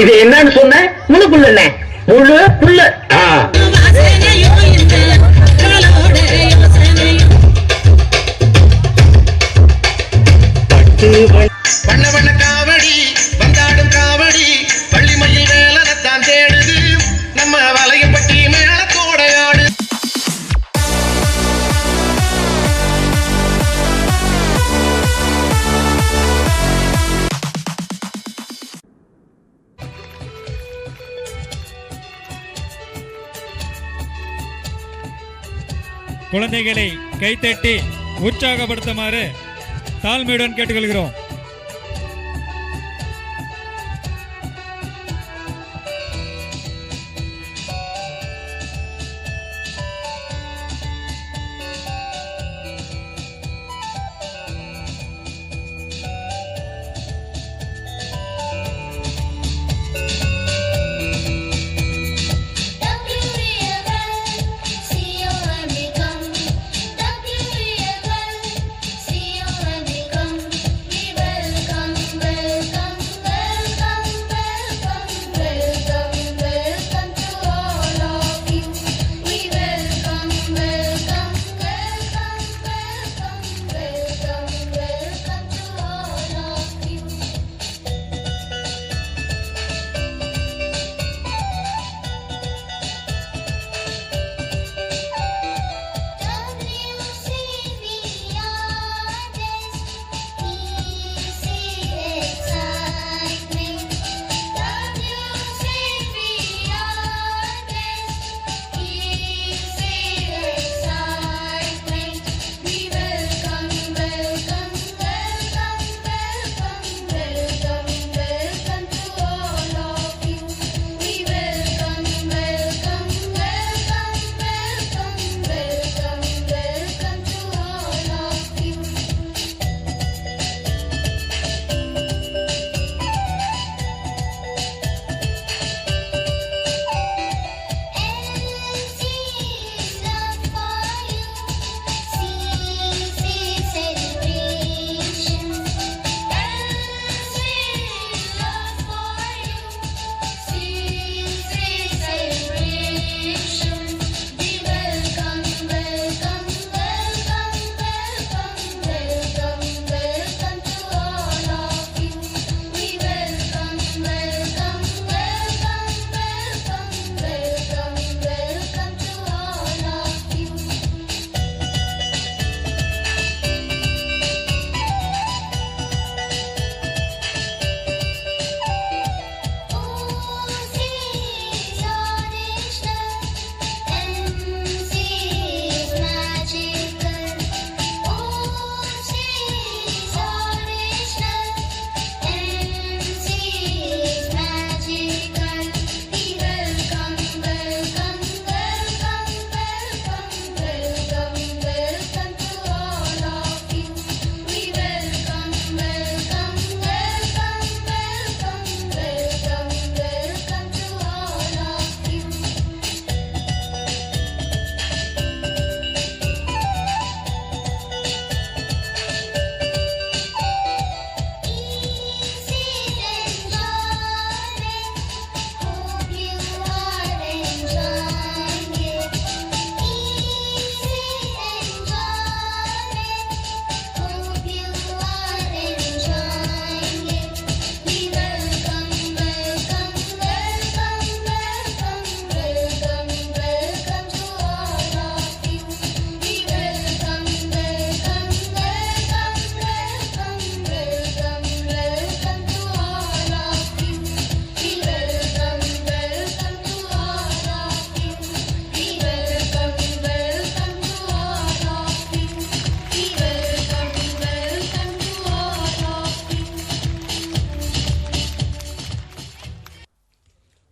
இது என்னன்னு சொன்ன? முழு புல்லுண்ணே, முழு புல்லு. வண்ண வண்ண காவடி வந்தாடும் காவடி பள்ளிமயில் வேலத்தான் தேடுது நம்ம வளையப்பட்டி மேளத்தோடையாடு. குழந்தைகளை கைத்தட்டி உற்சாகப்படுத்துமாறு தாழ்மையுடன் கேட்டுக்கொள்கிறோம்.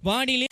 வானிலை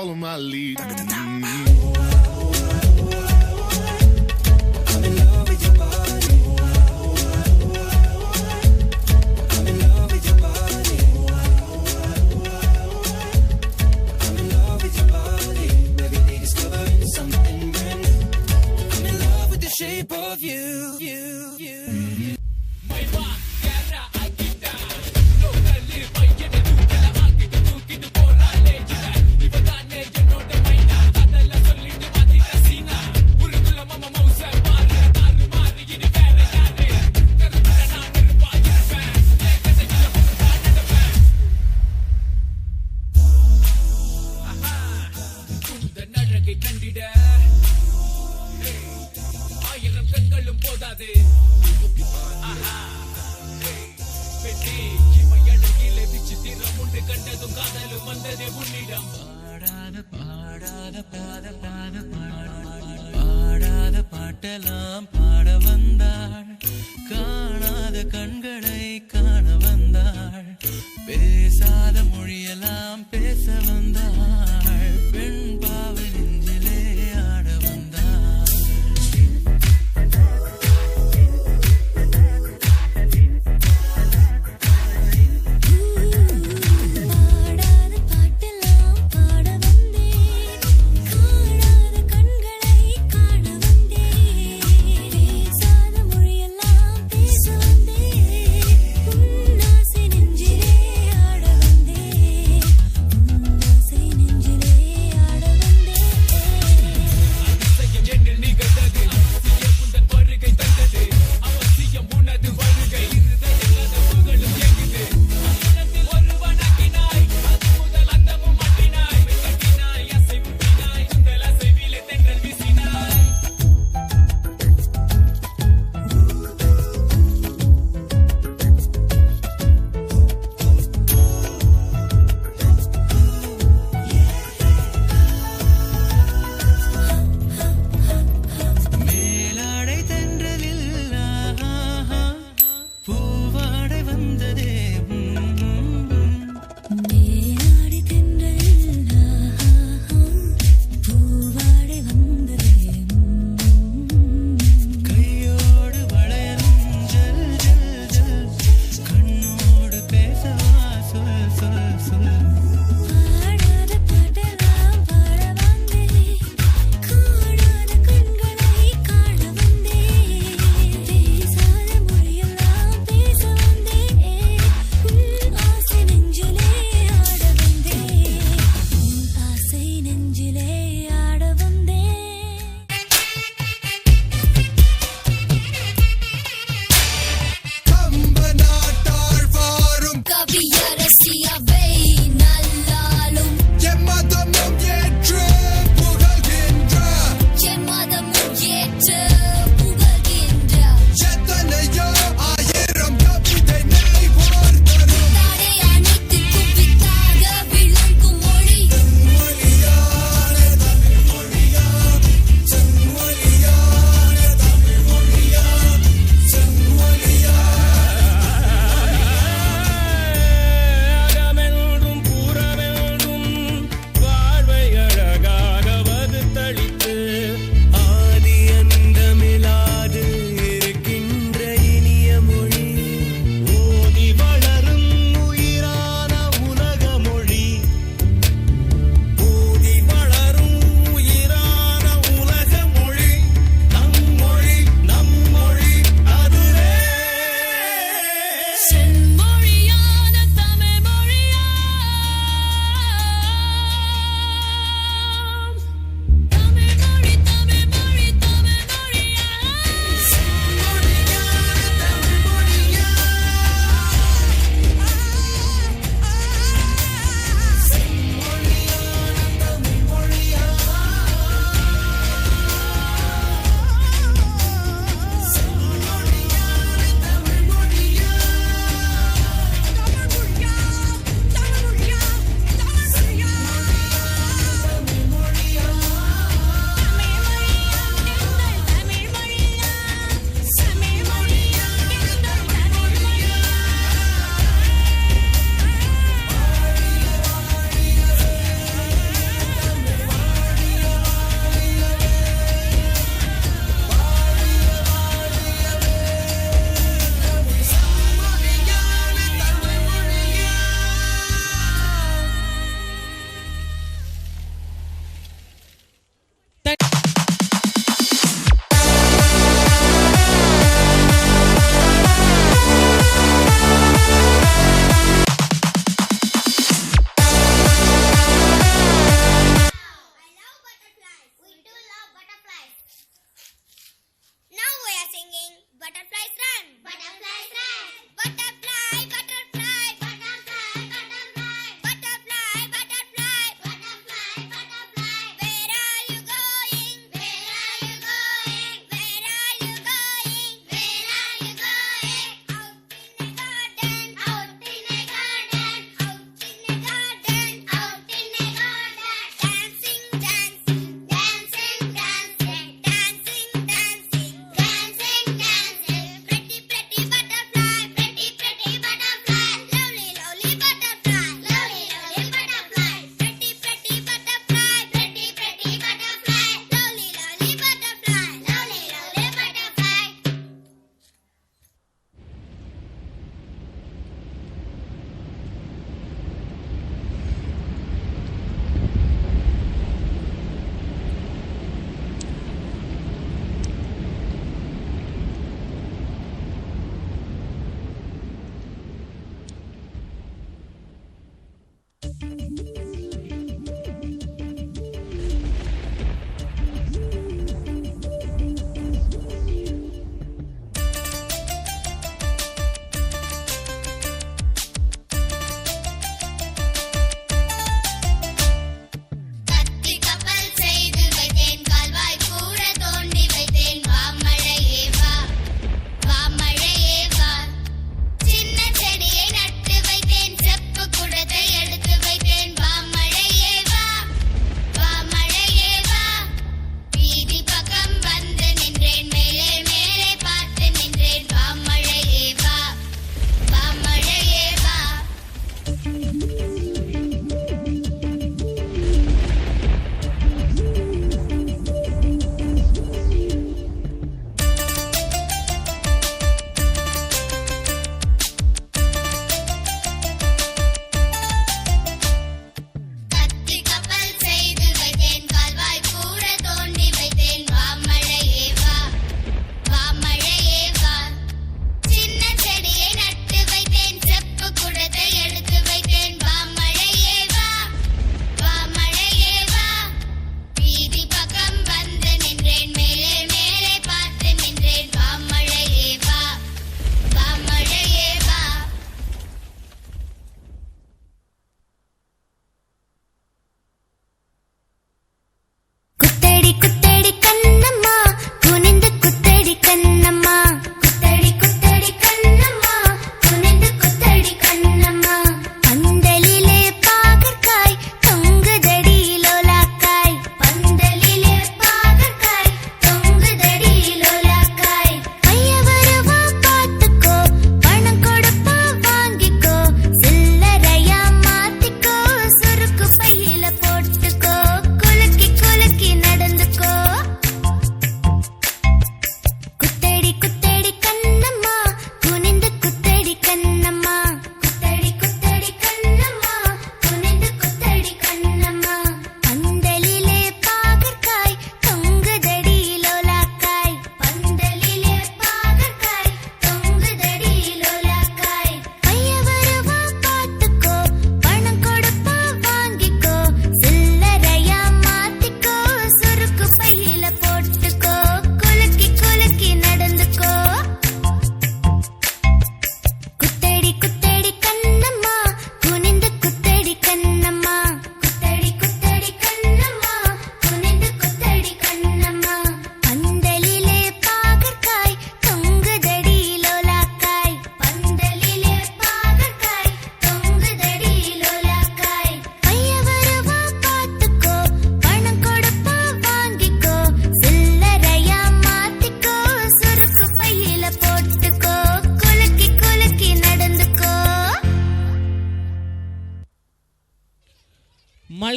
follow my lead. Shape of you. பாடாத பாட்டெல்லாம் பாட வந்தாள், காணாத கண்களை காண வந்தாள், பேசாத மொழியெல்லாம் பேச வந்தாள், பெண் பாவை நெஞ்சிலே ஆட வந்தாள்.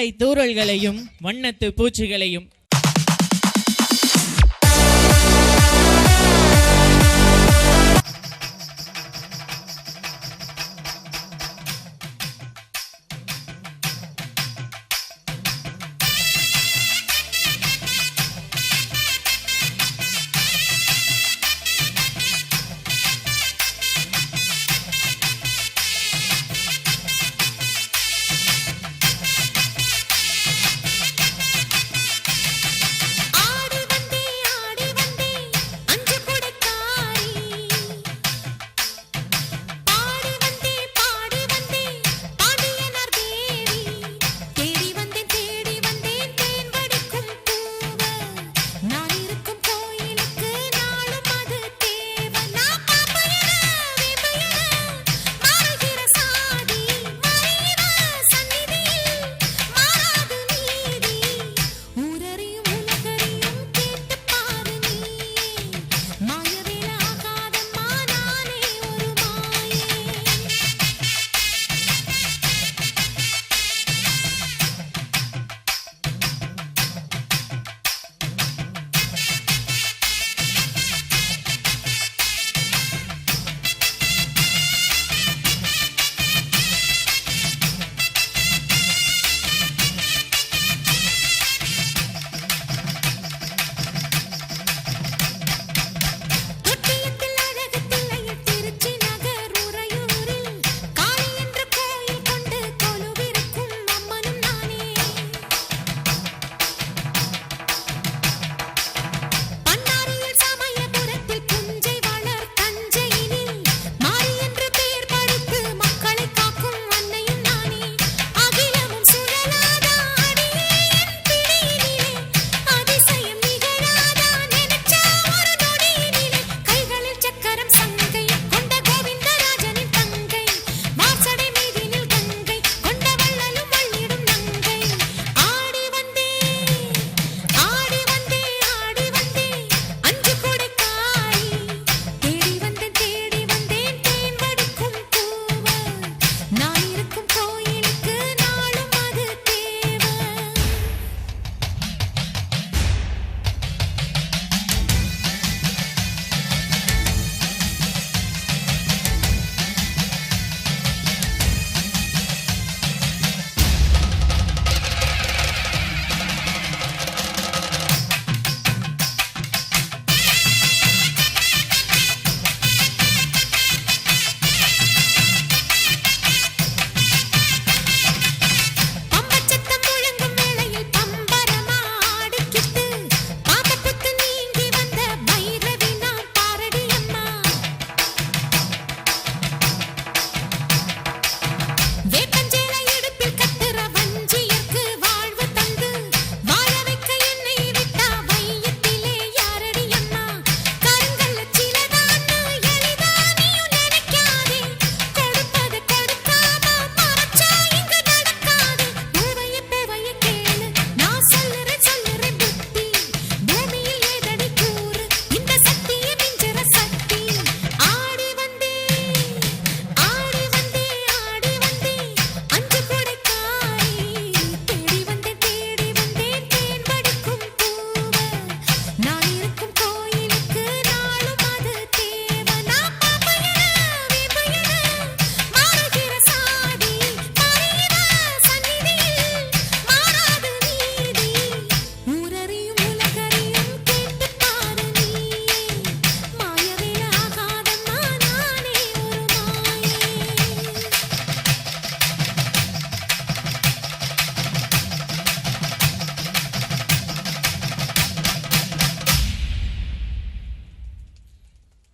மழை தூறல்களையும் வண்ணத்து பூச்சிகளையும்.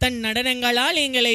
தன் நடனங்களால் எங்களை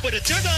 பிடிச்சதா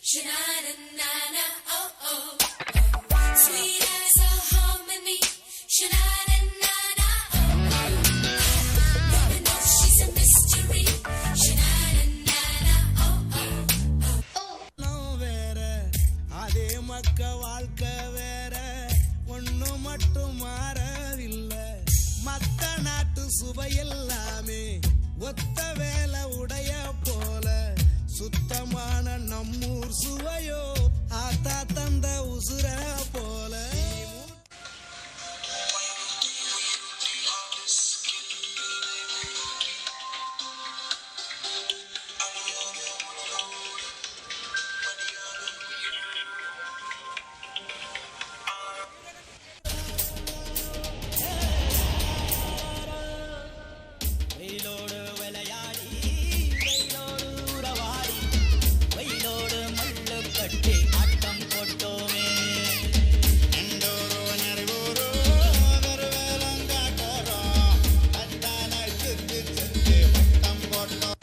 Sha-na-na-na-na, oh oh, sweet as a harmony. Sha-na-na-na-na, oh oh, never know she's a mystery. Sha-na-na-na-na, oh oh, வேற அதே மக்க வாழ்க்கை வேற ஒண்ணு மட்டும் மாறவில்லை மத்த நாட்டு சுவையெல்லாமே ஒத்த வேலை உடைய போல சுத்தமான நம்மூர் சுவையோ ஆத்தா தந்த உசுர போல வெயிலோடு விளையாடி வெயிலோடு உறவாடி வெயிலோடு மல்லு கட்டி ஆட்டம் போட்டோமே நண்டோரோ நரிவோரோ வருவேலங்காட்டோரோ அத்தான சுத்து சுத்து வட்டம் போட்டோம்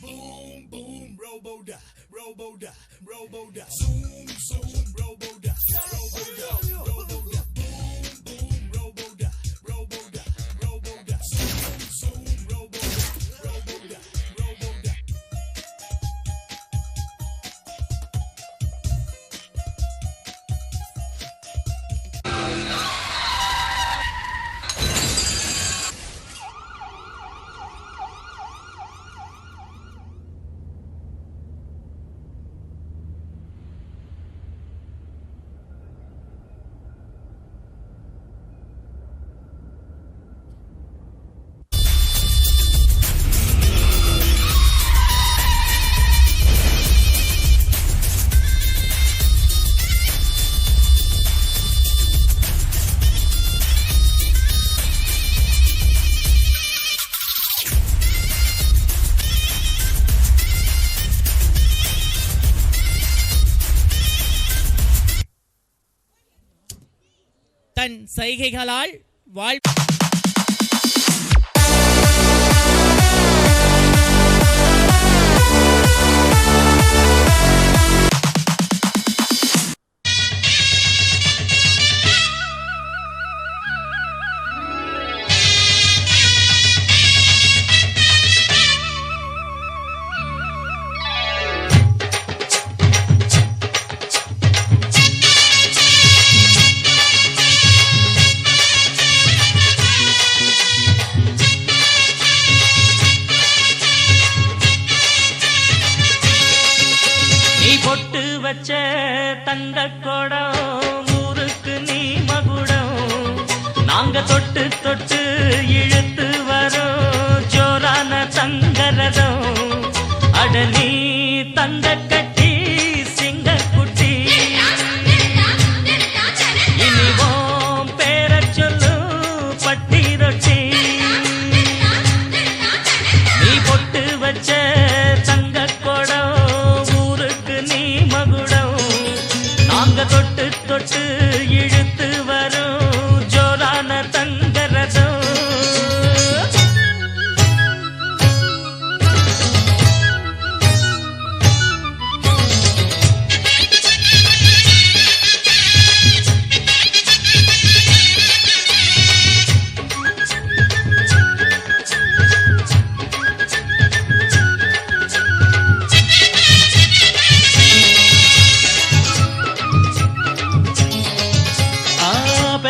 Boom boom roboda roboda roboda zoom zoom roboda roboda roboda boom boom roboda roboda roboda zoom zoom roboda roboda roboda தன் சைகைகளால் வாழ் பொட்டு வச்ச தங்க கொடம் ஊருக்கு நீ மகுடம் நாங்க தொட்டு தொட்டு இழுத்து வரோம் ஜோரான தங்கரதம் அடலி தங்க கட்டி சிங்க குட்டி இனிவோம் பேர சொல்லு பட்டி ரொட்டி நீ பொட்டு வச்ச தங்க கொடம் நாங்க தொட்டு தொட்டு இழுத்து வரும் ஜோரான தங்கரதம்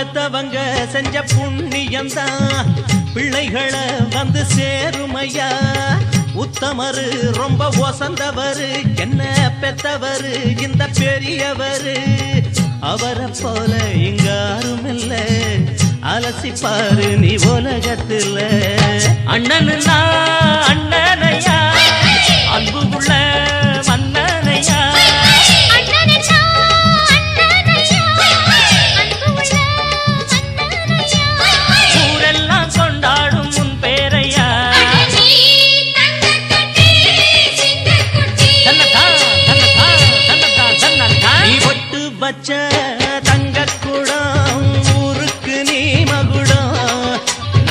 பெத்தவங்க செஞ்ச புண்ணியம்தான் பிள்ளைகளை வந்து சேருமையா. உத்தமரு ரொம்ப ஒசந்தவரு என்ன பெத்தவரு இந்த பெரியவரு. அவரை போல இங்க யாரும் இல்ல அலசிப்பாரு நீ உலகத்துல. அண்ணனுன்னா அண்ணனையா அன்பு உள்ள மன்னனையா. ஊரெல்லாம் கொண்டாடும் உன் பேரையா. நீ ஒட்டு வச்ச தங்க குடம் ஊருக்கு நீ மகுடம்.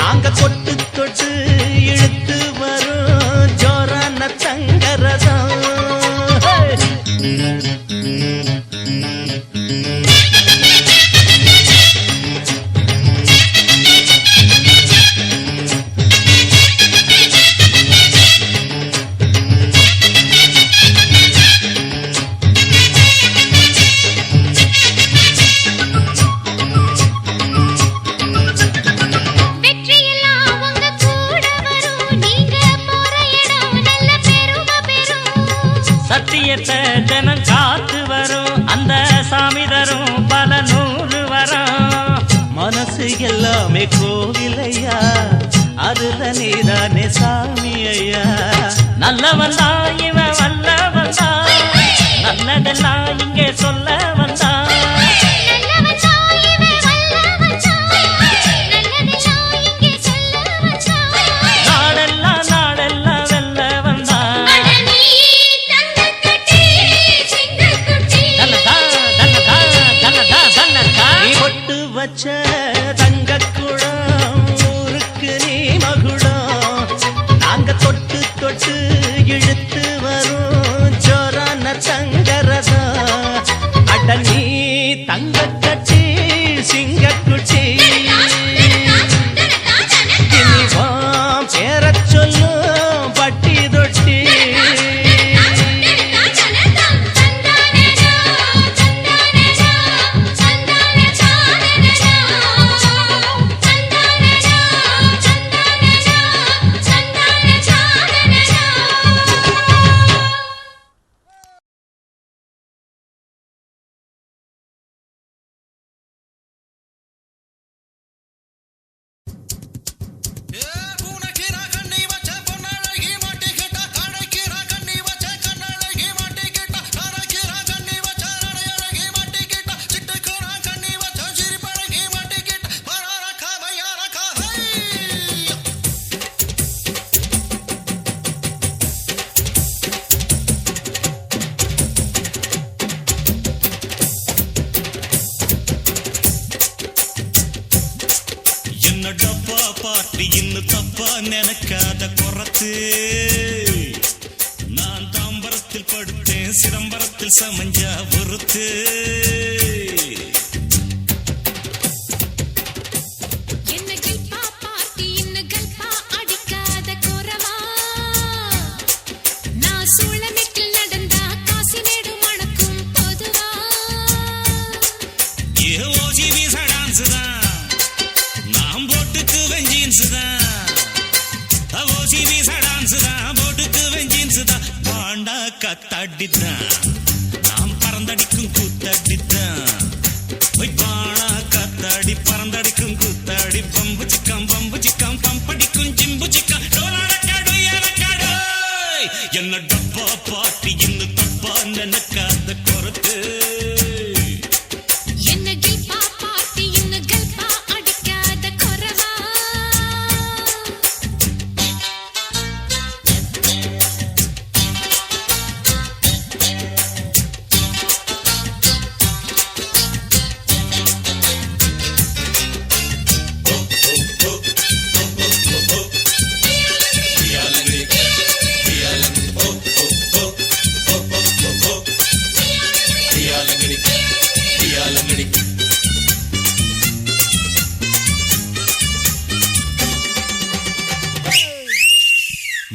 நாங்க தொட்டு தொட்டு இழுத்து வரும் ஜோரான தங்கரதம். சத்தியத்தை ஜனம் காத்து வரும் அந்த சாமி தரும் பல நூறு வரும். மனசு எல்லாமே கோவிலையா அதுல நீதானே சாமி ஐயா. நல்லவன் தான் இவன் வல்லவன் தான் நல்லதெல்லாம் இங்கே சொல்ல வந்தான். தங்க குடம் ஊருக்கு நீ மகுடம். நாங்க தொட்டு தொட்டு இழுத்து வரும் ஜோரான தங்கரதம். அட நீ தங்க கட்டி சிங்க குட்டி இனிவாம் பேரச் சொல்லும் பட்டி தொட்டி. நினைக்காத குறத்து நான் தாம்பரத்தில் படுத்தேன் சிதம்பரத்தில் சமஞ்சா பொறுத்து. கத்தாடித்தான் நாம் பறந்தடிக்கும் கூத்தாடித்தான் பானா கத்தாடி பறந்தடிக்கும் கூத்தாடி பம்பு சிக்கம் பம்படிக்கும் ஜிம்பு சிக்கம் என்ன டப்பா பாட்டி இன்னும் தப்பா நினைக்காத குறத்து.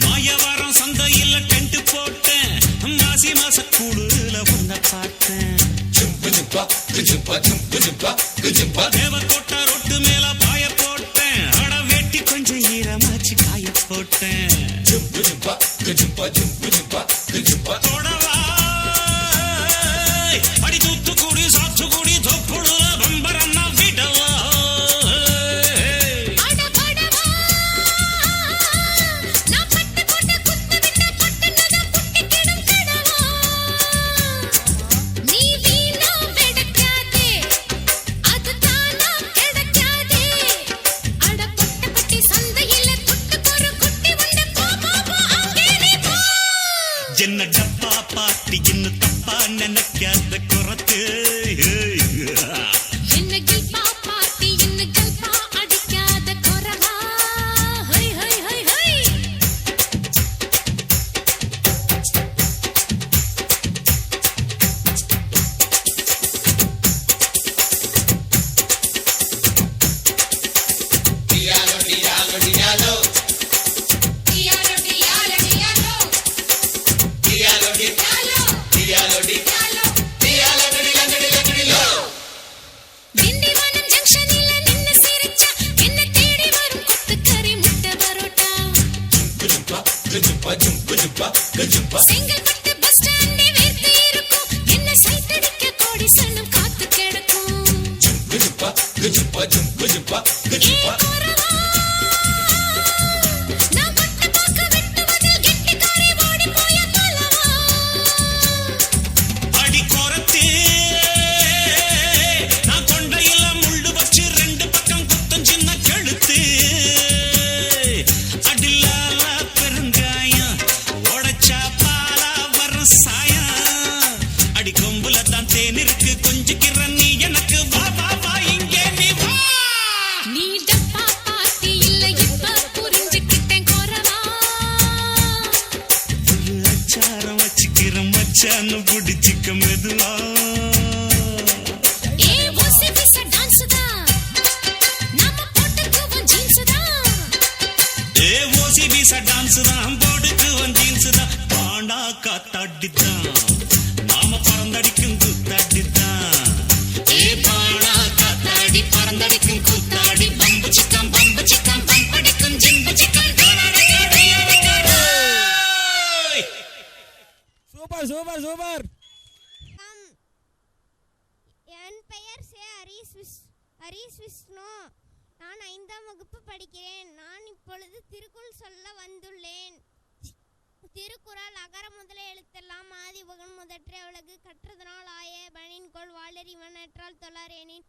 மாயவாரம் சந்தையில் டென்ட் போட்டேன் மாசி மாச கூடுல உன்னை பார்த்தேன். தேவக்கோட்டை ரொட்டு மேல பாய போட்டேன் அட வெட்டி கொஞ்சம் ஈரமாச்சு காய போட்டேன் தொடவா அடி தூத்துக்குடி சாத்துக்குடி தொப்புடுல பம்பரன்னா விடவா என்ன டப்பா பாட்டி இன்னும் தப்பா நினைக்காத குறத்து அடி குறத்து நான் கொண்டையில முள்ளு வச்சு ரெண்டு பக்கம் குத்தம் சின்ன கழுத்து அடிலால பெருங்காயம் உடைச்சா பாலா வரும் சாயம் அடி கொம்புல தான் தேன் இருக்கு கொஞ்சிக்கிற நீ எனக்கு வா வா வா இங்கே நீ வா நீ டப்பா பாட்டி இல்ல இப்ப புரிஞ்சுக்கிட்டேன் குறவா ஒரு அச்சாரம் வச்சுக்கிற மச்சான்னு பிடிச்சிக்க மெதுவா ஏ ஓசி பிச டான்ஸ் தான் நம்ம போட்டுக்குவோம் ஜீன்ஸ் தான் ஏ ஓசி பீசா டான்ஸ் தான் போடுக்கு ஜீன்ஸ் தான் பாண்டா காத்தாடித்தான் நாம பறந்தடிக்கும் கூத்தாடித்தான் ஏ பாண்டா காத்தாடி பறந்தடிக்கும் கூத்தாடி பம்பு சிக்கம் பம்படிக்கும் ஜிம்பு சிக்கம் சூப்பர் சூப்பர் சூப்பர். என் பெயர் ஹரிஸ் விஷ்ணு. நான் 5ஆம் வகுப்பு படிக்கிறேன். நான் இப்பொழுது திருக்குறள் சொல்ல வந்துள்ளேன். திருக்குறள் அகர முதல எழுத்தெல்லாம் ஆதிபகன் முதற்றே உலகு கற்றதனால் ஆய பணின்கொள் வாளறிவன் ஏற்றால் தொழார் எனின்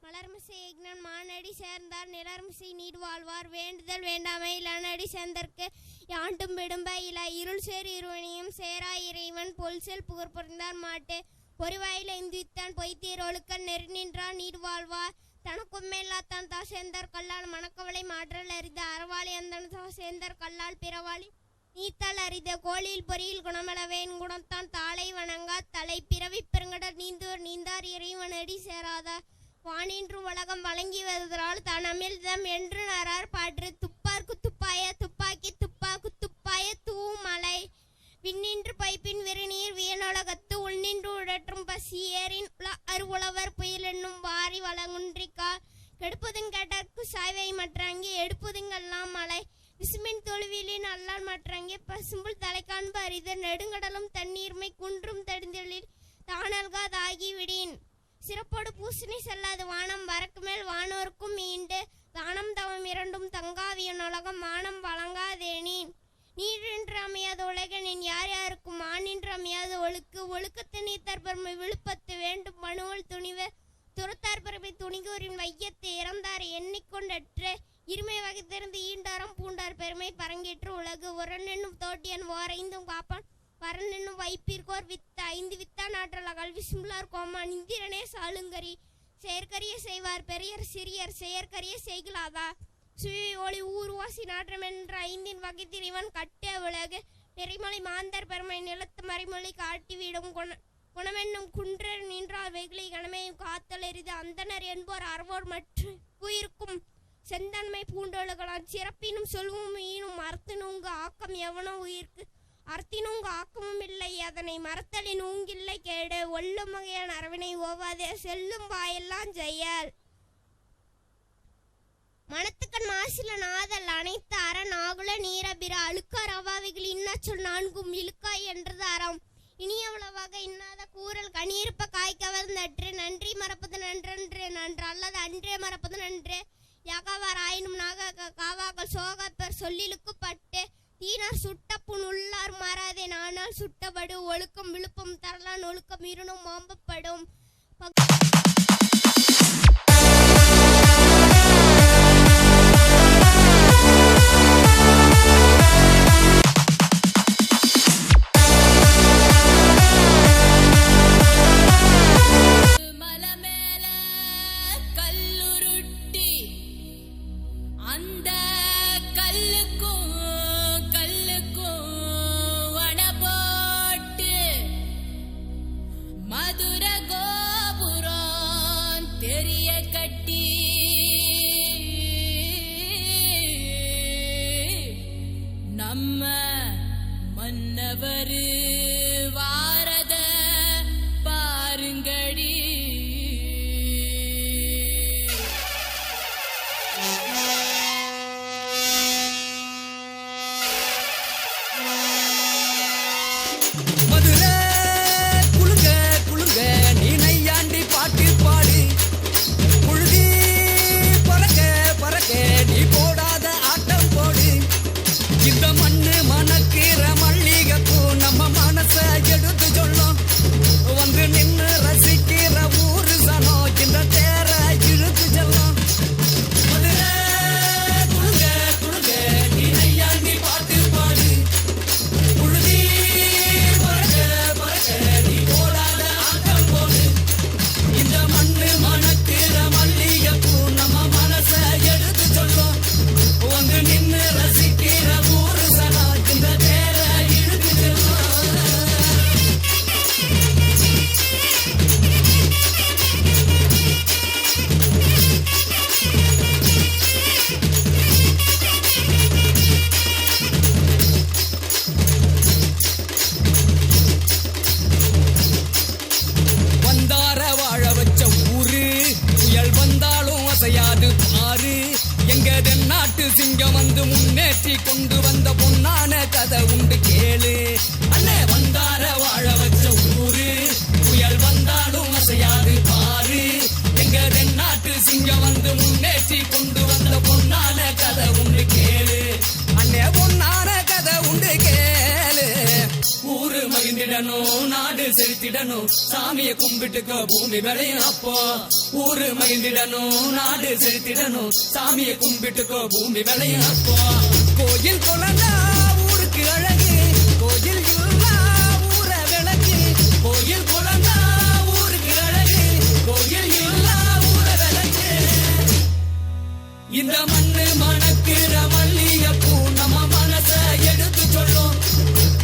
மலர்மிசை எக்னன் மானடி சேர்ந்தார் நிலர்மிசை நீர் வாழ்வார் வேண்டுதல் வேண்டாமை இளநடி சேர்ந்தற்கு யாண்டும் விடும்ப இல இருள் சேர் இருவனையும் சேரா இறைவன் பொல்செல் புகழ் புரிந்தார் மாட்டு ஒரு வாயில் எந்தித்தான் பொய்த்தீர் ஒழுக்கன் நெருநின்றார் நீர் வாழ்வார் தனக்கும் மேலாத்தான் தா சேர்ந்தார் கல்லால் மணக்கவளை மாற்றல் அறிந்த அறவாளி அந்தன் தா சேர்ந்தார் கல்லால் பிறவாளி நீத்தால் அறிந்த கோழியில் பொறியில் குணமளவேன் குணத்தான் தாளை வணங்கா தலை பிறவி பெருங்கடல் நீந்தோர் நீந்தார் இறைவனடி சேராதார் வானின்று உலகம் வழங்கி வருவதால் தான் அமிழ்தம் என்று நரார் பாற்று துப்பார்க்கு துப்பாய துப்பாக்கி துப்பாக்கு துப்பாய தூமலை விண்ணின்று பைப்பின் விருநீர் வியனுலகத்து உள்நின்று உடற்றும் பசி ஏறின் அருவுளவர் புயல் என்னும் வாரி வளங்குன்றிக்கா கெடுப்பதும் கேட்டற்கு சாய்வை மற்றங்கி எடுப்பதுங்கெல்லாம் மலை விசுமின் தொழுவிலின் அல்லால் மற்றங்கே பசும்புல் தலை காண்பு அரித நெடுங்கடலும் தண்ணீர்மை குன்றும் தடுந்தலில் தானல்காதாகி விடின் சிறப்போடு பூசணி செல்லாது வானம் வரக்கு மேல் வானோருக்கும் மீண்டு தானம் தவம் இரண்டும் தங்காவியன் உலகம் மானம் வழங்காதேனின் நீரின்று அமையாத உலகனின் யார் யாருக்கும் மானின்று அமையாத ஒழுக்கத்து நீத்தார் பெருமை விழுப்பத்து வேண்டும் மனுவல் துணிவு துரத்தார் பெருமை துணிகூரின் வையத்தை இறந்தார் எண்ணிக்கொண்டற்று இருமை வகைத்திருந்து ஈண்டாரம் பூண்டார் பெருமை பரங்கிற்று உலகு உரன் என்னும் தோட்டியன் ஓரைந்தும் காப்பான் வரன் என்னும் வைப்பிற்கோர் வித்த 5 வித்தான் ஆற்றல் கல்வி சிம்லார் கோமான் இந்திரனே சாளுங்கரி செயற்கரிய செய்வார் பெரியர் சிறியர் செயற்கரிய செய்கலாதா சுவி ஒளி ஊர்வாசி நாற்றம் என்ற 5 வகை திரிவன் கட்டிய உலகு நெறிமலை மாந்தர் பெருமை நிலத்து மறைமொழி காட்டிவிடும் குணமென்னும் குன்றர் நின்றால் வெகுளி கணமையும் காத்தல் எரிது அந்தனர் என்போர் அறவோர் மற்றும் உயிருக்கும் செந்தன்மை பூண்டொழுகலாம் சிறப்பினும் சொல்வும் ஈனும் மரத்தினுங்க ஆக்கம் எவனோ உயிர்க்கு அர்த்தினும் ஆக்கமும் இல்லை அதனை மறத்தலின் ஊங்கில்லை கேடு ஒல்லும் வகையான அரவினை ஓவாதே செல்லும் வாயெல்லாம் ஜெயல் மனத்துக்கண் மாசில நாதல் அனைத்து அரண் ஆகுல நீரபிர அழுக்கார் அவாவைகள் இன்னாச்சொல் நான்கும் இழுக்காய் என்றது அறம் இனியவளவாக இன்னாத கூறல் கனியிருப்ப காய் கவர்ந்தற்று நன்றி மறப்பது நன்றன்று நன்று அல்லது அன்றே மறப்பது நன்று யாகாவார் ஆயினும் நாக காவாக்கள் சோகப்பர் சொல்லிலுக்கு பட்டு தீனார் சுட்ட புண் உள்ளார் மாறாதே நானால் சுட்டபடு ஒழுக்கம் விழுப்பம் தரலான் ஒழுக்கம் இருணும் மாம்பப்படும் நம்ம மன்னவர் வாரத பாருங்கடி மதுரை குளுங்க குளுங்க நீ நையாண்டி பாட்டு பாடு புழுதி பறக்க பறக்க நீ போடாத ஆட்டம் போடு இந்த மண்ணு மணக்கிற மல்லிகைப்பூ நம்ம மனச எடுத்து சொல்லும் வந்து நின்று ரசிக்கிற ஊரு சனம் இந்த தேர இழுத்து செல்லும் மதுரை குளுங்க குளுங்க நீ நையாண்டி பாட்டு பாடு புழுதி பறக்க பறக்க நீ போடாத ஆட்டம் போடு இந்த மண்ணு மணக்கிற மல்லிகைப்பூ நம்ம மனச எடுத்து சொல்லும் வந்து நின்று ரசிக்கிற ஊரு சனா இந்த தேர இழுத்து செல்லும் வந்தார வாழ வச்ச ஊரு புயல் வந்தாலும் அசையாது பாரு எங்க தென்னாட்டு சிங்கம் வந்து முன்னேற்றி கொண்டு வந்த பொன்னான கதை உண்டு கேளு அண்ணே வந்தார வாழ வச்ச ஊரு புயல் வந்தாலும் அசையாது பாரு எங்க தென்னாட்டு சிங்கம் வந்து முன்னேற்றி கொண்டு வந்த பொன்னான கதை உண்டு கேளு அண்ணே பொன்னான கதை உண்டு கேளு ஊரு மகிழ்ந்திடணும் நாடு செலுத்திடணும் சாமியை கும்பிட்டுக்கோ பூமி விளையும் அப்போ ஊரு மகிழ்ந்திடணும் நாடு செலுத்திடணும் சாமியை கும்பிட்டுக்கோ பூமி விளையும் அப்போ கோயில் குழந்தா ஊருக்கு அழகு கோயில் இல்லா ஊர விளக்கு கோயில் குழந்தா ஊருக்கு அழகு கோயில் இல்லா ஊர விளக்கு இந்த மண்ணு மணக்கிற மல்லிகைப்பூ நம்ம மனச எடுத்து சொல்லும்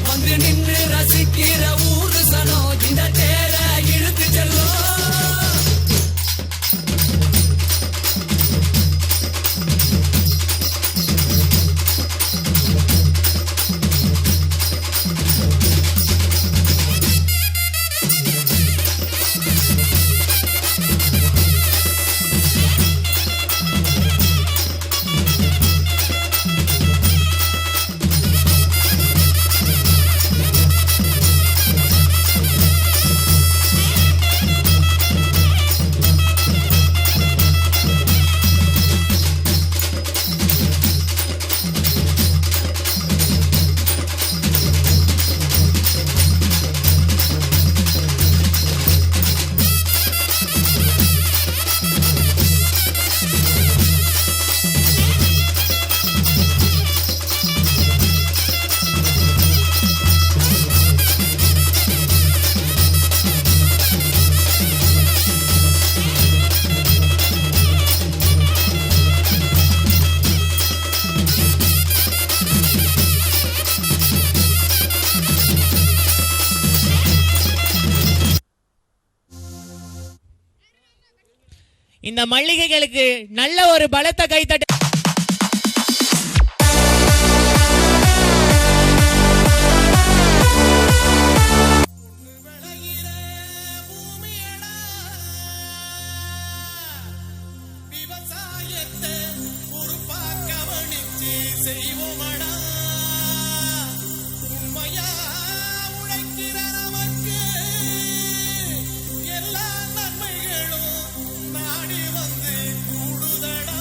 வந்து நின்று ரசிக்கிற ஊரு சனம் இந்த தேர இழுத்து செல்லும் இந்த மல்லிகைகளுக்கு நல்ல ஒரு பலத்த கைத்தட்டு. செய்வோமடா உண்மையா உழைக்கிற நமக்கு எல்லா நன்மைகளும் நாடி வந்து கூடுதடா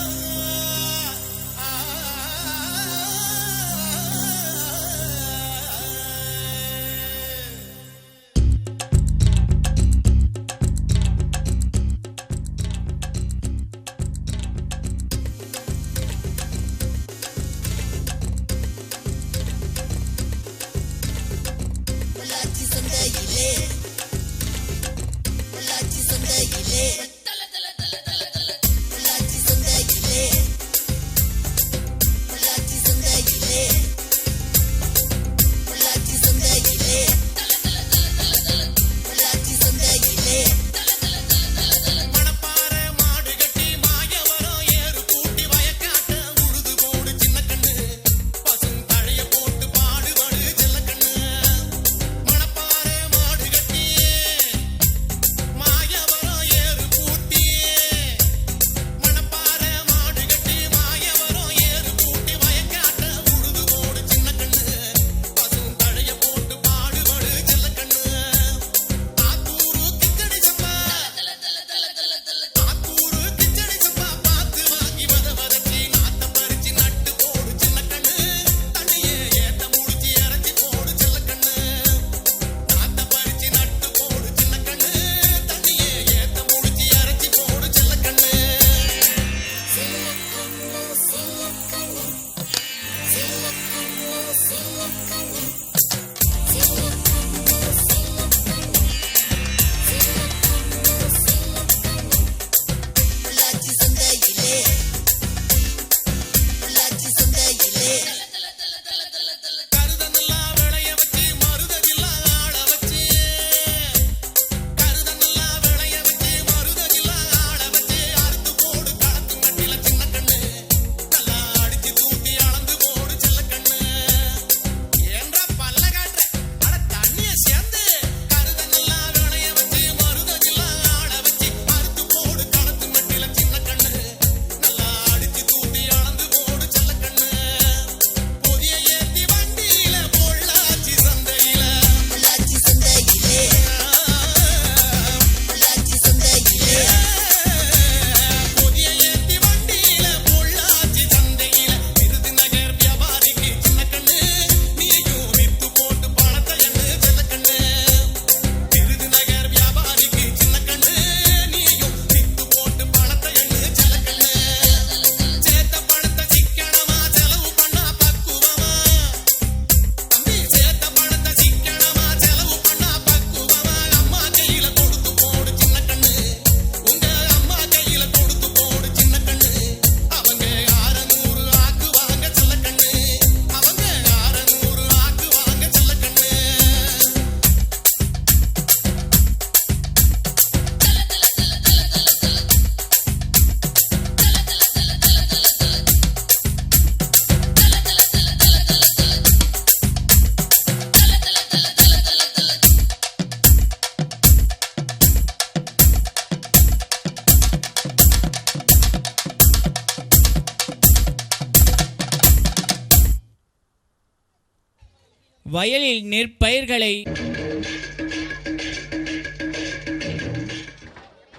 வயலில் நெற்பயிர்களை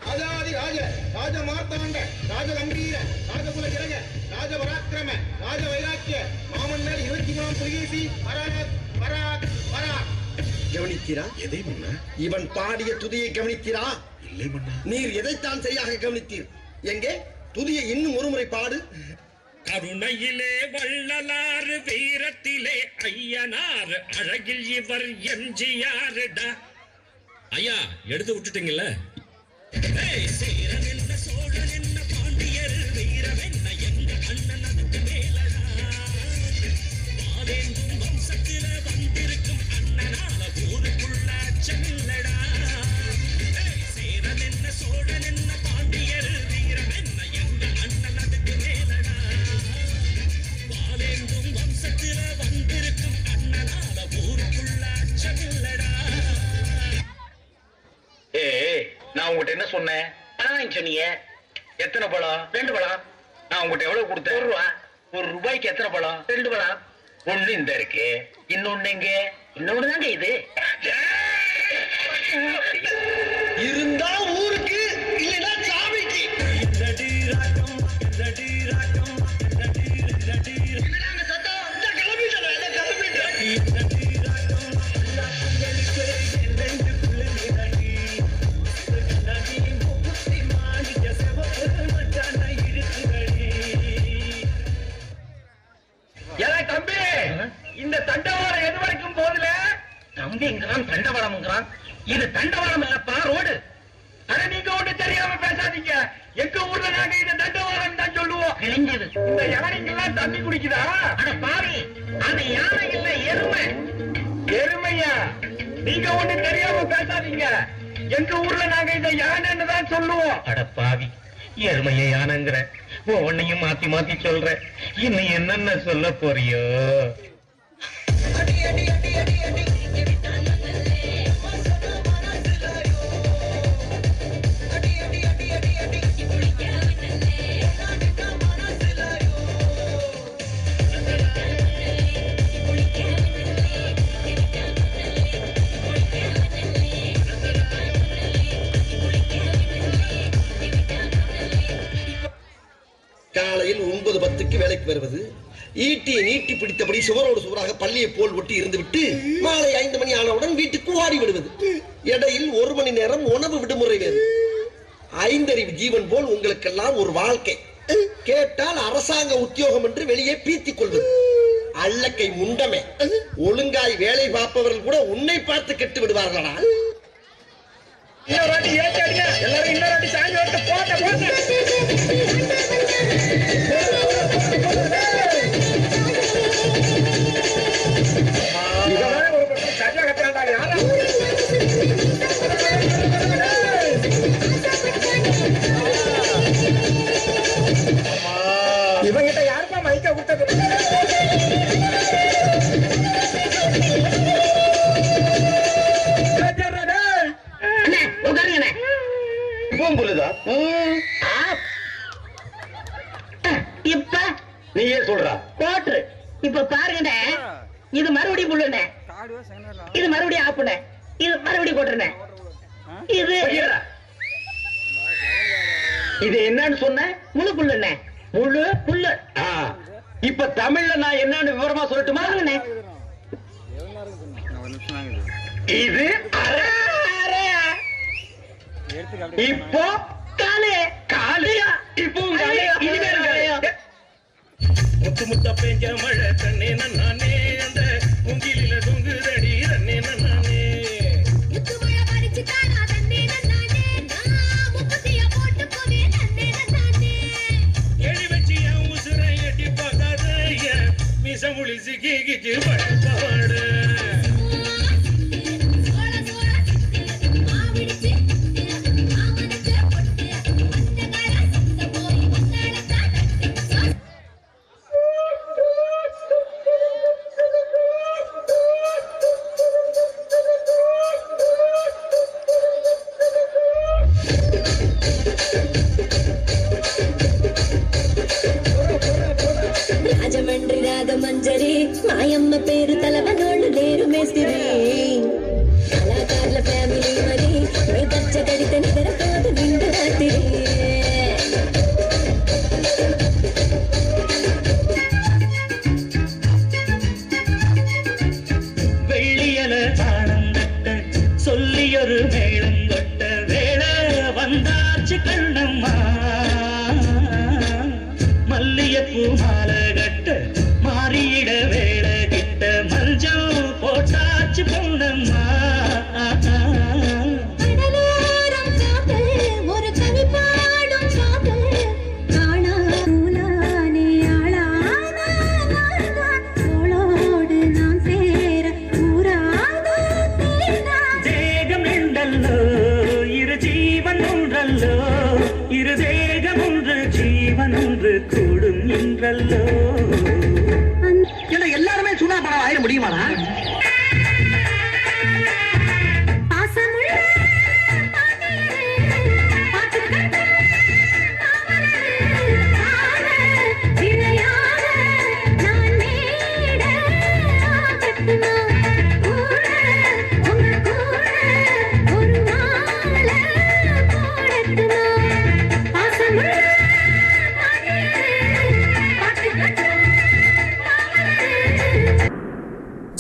ராஜாதி ராஜ ராஜ மார்த்தாண்ட ராஜ கம்பீர ராஜகுல திலக ராஜ பராக்கிரம ராஜ வைராக்கிய மாமன்னர் 23 புலிகேசி பராக் பராக் பராக். கவனித்தீரா? எதை மன்னா? இவன் பாடிய துதியை கவனித்தீரா? இல்லை மன்னா. நீர் எதைத்தான் சரியாக கவனித்தீர்? எங்கே துதியை இன்னும் ஒருமுறை பாடு. கருணையிலே வள்ளலாறு, வீரத்திலே ஐயனார், அழகில் இவர் எம்ஜிஆர்டா. ஐயா எடுத்து விட்டுட்டீங்கல்ல. சீரன் என்ன சோழன் என்ன பாண்டியர் வீரம் என்ன எங்க அண்ணன் அதுக்கு மேலடா. வாவேந்தும் வம்சத்தில வந்திருக்கும் அண்ணனால ஊருக்குள்ள அச்சமில்லடா. சீரன் என்ன சோழன் என்ன பாண்டியர் வீரம் என்ன எங்க அண்ணன் அதுக்கு மேலடா. வாவேந்தும் வம்சத்தில வந்திருக்கும் அண்ணனால ஊருக்குள்ள அச்சமில்லடா. நான் உங்ககிட்ட என்ன சொன்னேன்? சொன்னீங்க எத்தனை பழம்? 2 பழம். நான் உங்ககிட்ட எவ்வளவு கொடுத்தேன்? 1 ரூபா. ஒரு ரூபாய்க்கு எத்தனை பழம்? 2 பழம். ஒண்ணு இந்த இருக்கு, இன்னொன்னு எங்க? இன்னொன்னு தாங்க இது. இருந்தா ஊருக்கு இல்லைன்னா சாமிக்கு. என்னடாங்க சத்தம்? இந்த கிளம்பிட்டேன். தம்பி, இந்த தண்டவாளம் எது வரைக்கும் போகுதுல? தம்பிங்கிறான், தண்டவாளம்ங்கிறான். இது தண்டவாளம் இல்லப்பா, ரோடு. ஆனா நீங்க ஒண்ணு தெரியாம பேசாதீங்க. எங்க ஊர்ல நாங்க இந்த தண்டவாளம் தான் சொல்லுவோம். கிழிஞ்சது. இந்த யானைக்கெல்லாம் தண்ணி குடிக்குதா? அட பாவி, அது யானை இல்ல, எருமை. எருமையா? நீங்க ஒண்ணு தெரியாம பேசாதீங்க. எங்க ஊர்ல நாங்க இந்த யானைன்னு தான் சொல்லுவோம். அட பாவி, எருமைய யானைங்கிற உன்னையும் மாத்தி மாத்தி சொல்ற. இன்னும் என்னென்ன சொல்ல போறியோ? காலையில் 9:10 வேலைக்கு வருவது, ஈட்டியை நீட்டி பிடித்தபடி சுவரோடு சுவராக பள்ளியை போல் ஒட்டி இருந்துவிட்டு மாலை 5 மணி ஆனவுடன் வீட்டுக்கு ஓடி விடுவது. இடையில் 1 மணி நேரம் உணவு விடுமுறை வேறு. 5 அறிவு ஜீவன் போல் உங்களுக்கெல்லாம் ஒரு வாழ்க்கை. கேட்டால் அரசாங்க உத்தியோகம் என்று வெளியே பீத்திக் கொள்வது. அல்லக்கை முண்டமே, ஒழுங்காய் வேலை பார்ப்பவர்கள் கூட உன்னை பார்த்து கெட்டு விடுவார்களா? எல்லாரும் இன்னொரு சாமி ஓட்டு போட்ட போட்ட. இவங்கிட்ட யாருப்பா மைக்க விட்டது? இப்ப நீயே சொல்ற போட்டு. இப்ப பாருங்க, இது மறுபடியும் புள்ளுனே, இது மறுபடியும் ஆப்புனே, இது மறுபடியும் போட்டுனே. இது இது என்னன்னு சொன்ன? முழு புல்லுனே, முழு புல்லு. இப்ப தமிழ்ல நான் என்னன்னு விவரமா சொல்லட்டுமா? இது அரை அரை. இப்போ காலே காலையா? இப்போ முத்து முத்த பெஞ்ச மழை தண்ணே நானே, அந்த முங்கிலில தொங்குதடி தண்ணே நானே. எடி வச்சு என் உசுரை எட்டி பார்க்காத மிசமுளி சிக்கிச்சு பழப்பாடு. రాజమండ్రి రాగమంజరి మాయమ్మ పేరు తలవనోళ్ళు లేరు మేస్తిరి కళాకారుల ఫ్యామిలీ మరి గచ్చ కడితే నిద్రపోదు నిండు రాత్రి வெள்ளியல தாளந்தட்ட சொல்லியொரு மேளங்கொட்ட வேள வந்தாச்சு கண்ணம்மா. மல்லியப்பூ மாலை கட்ட மாறியிட வேள கிட்ட மஞ்சள் போட்டாச்சு பொண்ணம்மா. ஒரு கவி பாடும் பாட்டு காணானே ஆளானோடு நான் சேர தேகம் உண்டல்லோ இரு ஜீவன் ஒன்றல்லோ, இரு தேகம் ஒன்று ஜீவன் ஒன்று கூடும் என்றல்லோ. எல்லாருமே சுனா படம் ஆயிட முடியுமாடா? பாட்டு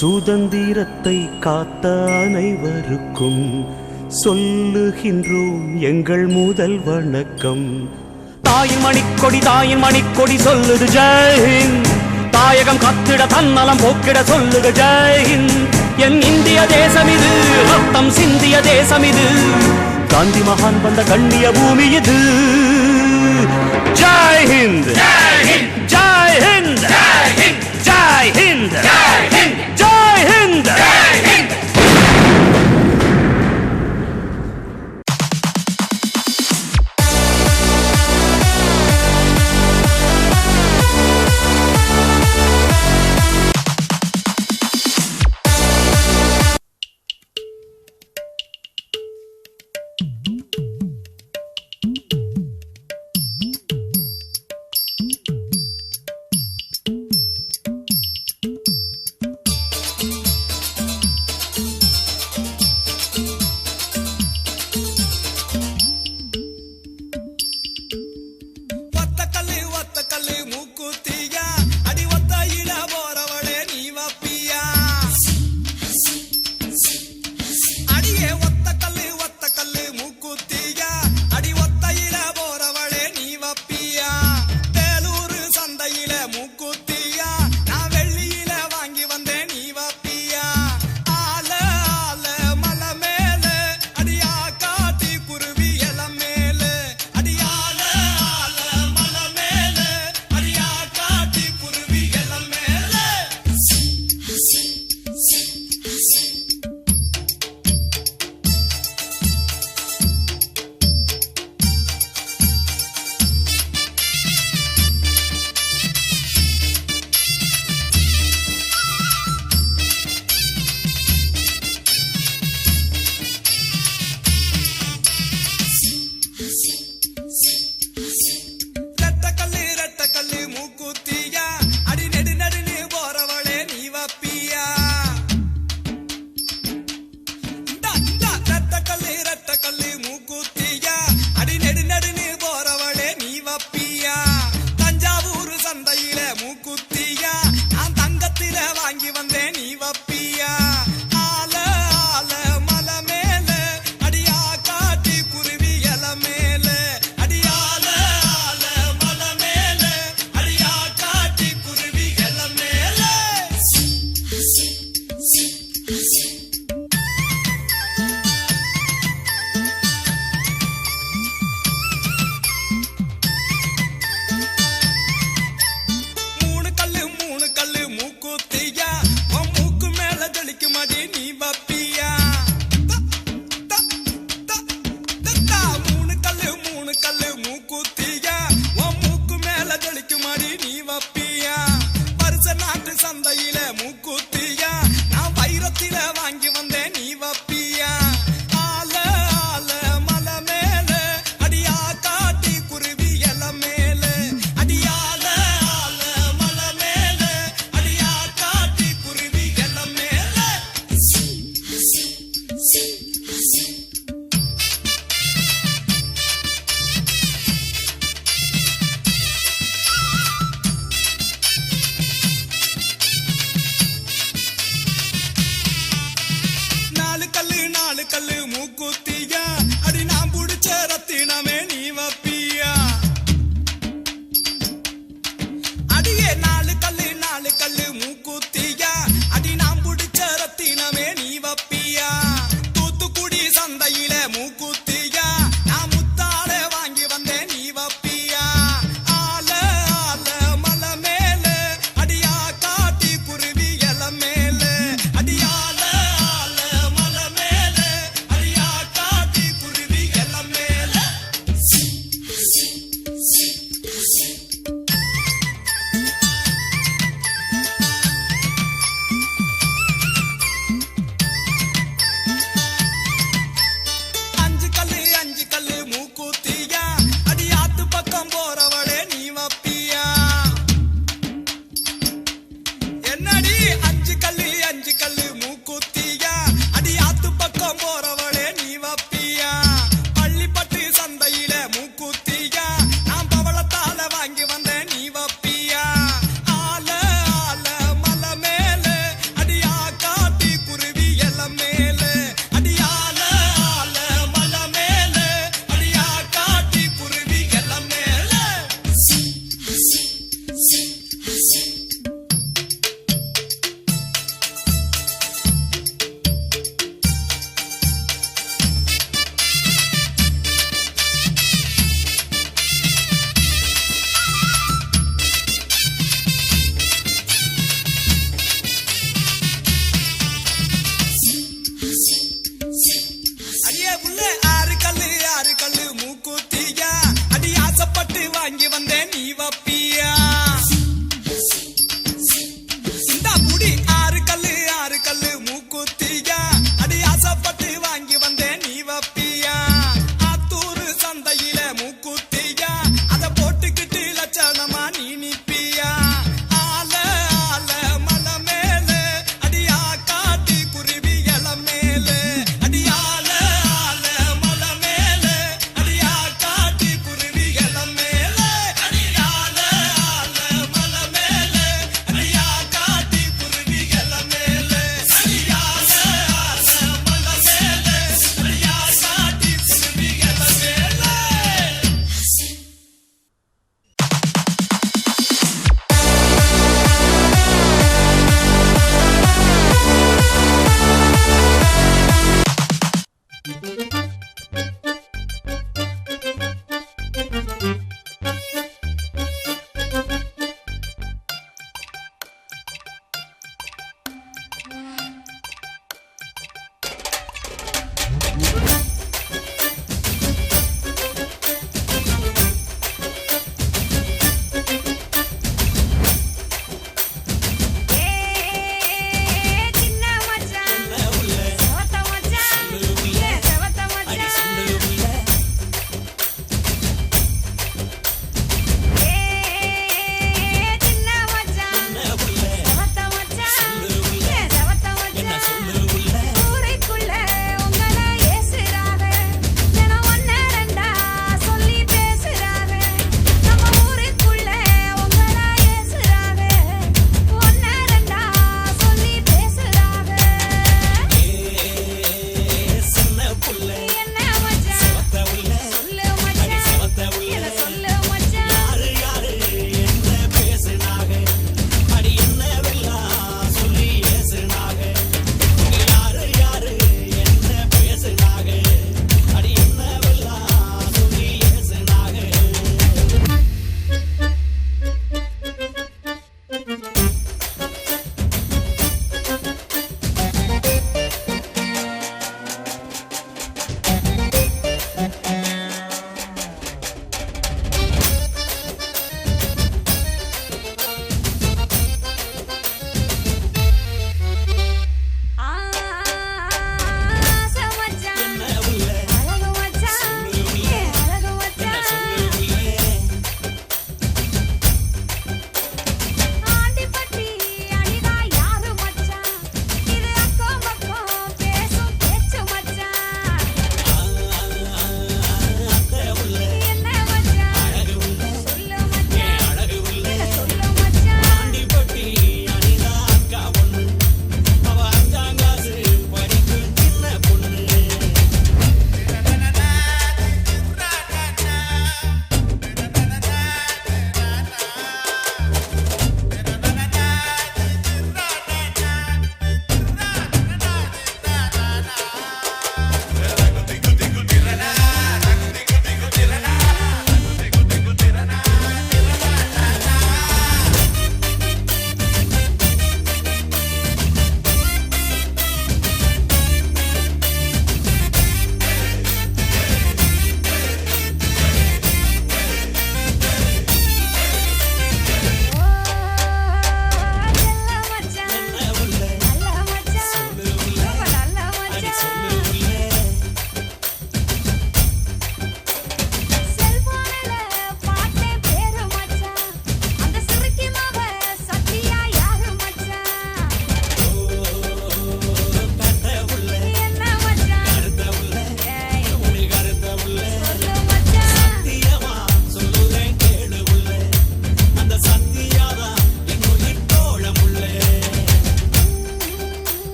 சுதந்திரத்தை காத்த அனைவருக்கும் சொல்லுகின்றோம் எங்கள் முதல் வணக்கம். தாயின் மணிக்கொடி சொல்லுது ஜெய்ஹிந்த். தாயகம் காத்திட தன்னலம் போக்கிட சொல்லுக ஜெய்ஹிந்த். என் இந்திய தேசம் இது, ரத்தம் சிந்திய தேசம் இது, காந்தி மகான் வந்த கண்ணிய பூமி இது. ஜெய்ஹிந்த், ஜெய்ஹிந்த், ஜெய்ஹிந்த், ஜெய்ஹிந்த், ஜெய்ஹிந்த்.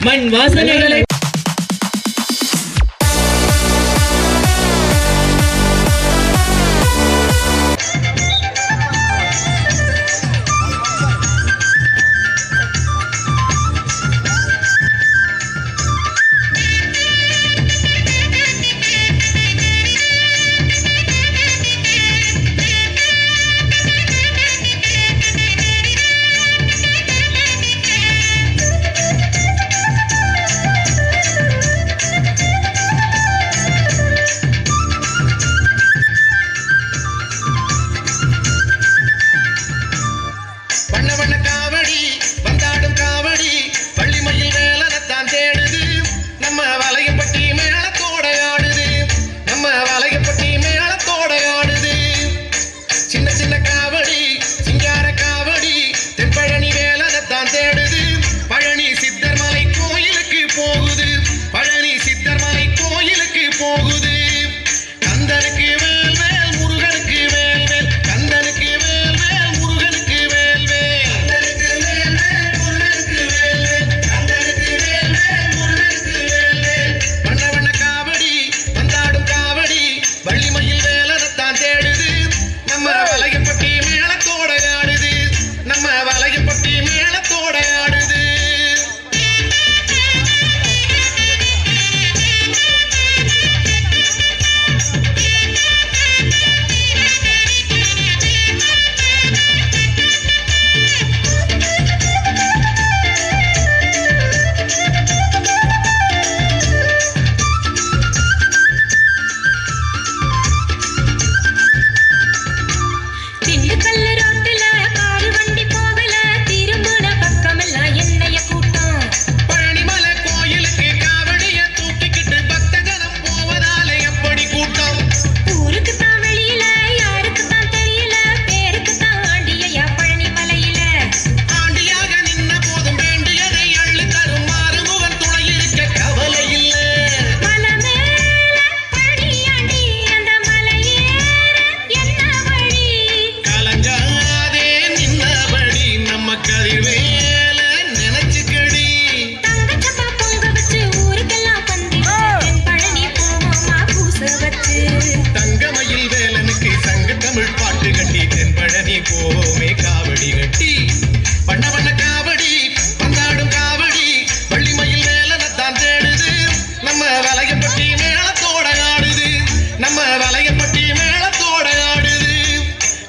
மண் வாசனைகளை வண்ண வண்ண காவடி வந்தாடும் காவடி பள்ளிமயில் வேலனத்தான் தேடுது நம்ம வளையப்பட்டி மேளத்தோட ஆடுது நம்ம வளையப்பட்டி மேளத்தோட ஆடுது சின்ன சின்ன காவடி சிங்கார காவடி தென்பழனி வேலனத்தான் தேடுது பழனி சித்தர்மலை கோயிலுக்கு போகுது பழனி சித்தர்மலை கோயிலுக்கு போகுது கந்தனுக்கு வேல் வேல் முருகனுக்கு வேல் வேல் கந்தனுக்கு வேல் வேல் முருகனுக்கு வேல் வேல் கந்தனுக்கு வேல் வேல் முருகனுக்கு வேல் வேல் கந்தனுக்கு வேல் வேல் முருகனுக்கு வேல் வேல் வண்ண வண்ண காவடி வந்தாடும் காவடி வள்ளிமயில் வேலனத்தான் தேடுது நம்ம வளையப்பட்டி மேளத்தோட ஆடுது நம்ம வளையப்பட்டி மேளத்தோட ஆடுது திண்டுக்கல் ரோட்டுல காரு வண்டி போகல திரும்புன பக்கமெல்லாம் என்னைய கூட்டம் பழனிமலை கோயிலுக்கு காவடிய தூக்கிக்கிட்டு பக்தஜனம் போவதால எப்படி கூட்டம் ஊருக்கு தான் வெளியில யாருக்கு தான் தெரியல பேருக்கு தான் ஆண்டியா பழனி மலையில ஆண்டியாக நின்ன போதும் வேண்டியதை அள்ளி தரும் மாறுமுகன் துணை இருக்க கவலை இல்லை மலை மேல பழனியாண்டி அந்த மலையேற என்ன வழி கலங்காதே நின்னபடி நம்ம கதிர்வேல நினைச்சுக்கடி தங்கச்சப்பா பொங்க வச்சு ஊருக்கெல்லாம் பந்தி தென் பழனி போவோமா பூச வச்சு தங்கமயில் வேலனுக்கு சங்க தமிழ் பாட்டு கட்டி தென்பழனி போவோமே காவடி கட்டி வண்ண வண்ண காவடி வந்தாடும் காவடி வள்ளிமயில் வேலனத்தான் தேடுது நம்ம வளையப்பட்டி மேளத்தோட ஆடுது நம்ம வளையப்பட்டி மேளத்தோட ஆடுது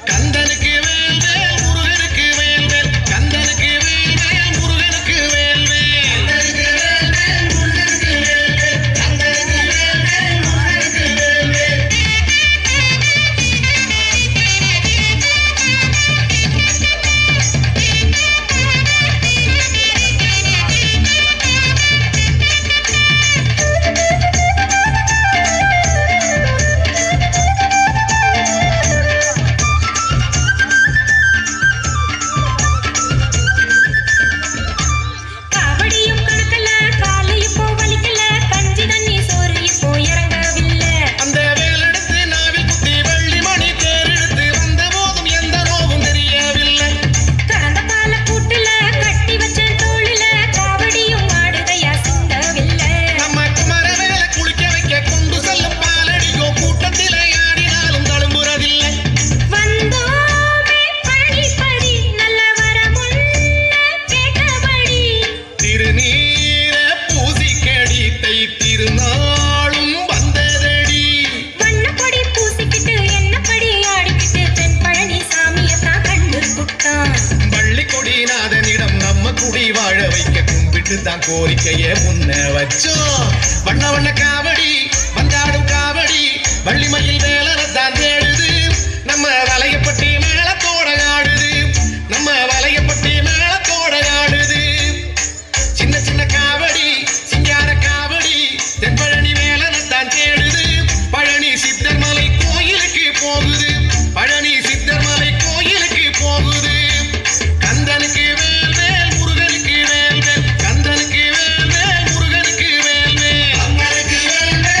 கந்தனுக்கு வேல் வேல் முருகனுக்கு வேல் வேல் கந்தனுக்கு வேல் வேல் முருகனுக்கு வேல் வேல் கந்தனுக்கு வேல் வேல் முருகனுக்கு வேல் வேல் கந்தனுக்கு வேல் வேல் முருகனுக்கு வேல் வேல் காவடியும் கணக்கல காலு இப்போ வலிக்கல கஞ்சி தண்ணி சோறு இப்போ இறங்கவில்லை அந்த வேலெடுத்து நாவில் குத்தி வெள்ளி மணி தேரெடுத்து வந்த போதும் எந்த நோவும் தெரியவில்லை கறந்த பால கூட்டுல கட்டி வச்ச தோளுல காவடியும் ஆடுதையா சிந்தவில்லை நம்ம குமரவேல குளிக்க வைக்க கொண்டு செல்லும் பாலடியோ கூட்டத்திலே ஆடினாலும் தழும்புறதில்லை வந்தோமே பழனிப்படி நல்ல வரமுள்ள கேட்டபடி திருநீர பூசிக்கடி தை திருநாளும் வந்ததடி வண்ணப்படி பூசிக்கிட்டு என்னப்படி ஆடிக்கிட்டு தென் பழனி சாமியத்தான் கண்டு புட்டான் வள்ளி கொடிநாதனிடம் நம்ம குடி வாழ வைக்க கும்பிட்டு தான் கோரிக்கைய முன்ன வச்சோம் வண்ண வண்ண காவடி வந்தாடும் காவடி வள்ளிமயில் வேலனத்தான் தேடுது நம்ம வளையப்பட்டி மேளத்தோட ஆடுது நம்ம வளையப்பட்டி மேளத்தோட ஆடுது சின்ன சின்ன காவடி சிங்கார காவடி தென்பழனி வேலனத்தான் தேடுது பழனி சித்தர்மலை கோயிலுக்கு போகுது பழனி சித்தர்மலை கோயிலுக்கு போகுது கந்தனுக்கு வேல் வேல் முருகனுக்கு வேல் வேல் கந்தனுக்கு வேல் வேல் முருகனுக்கு வேல் வேல் கந்தனுக்கு வேல் வேல்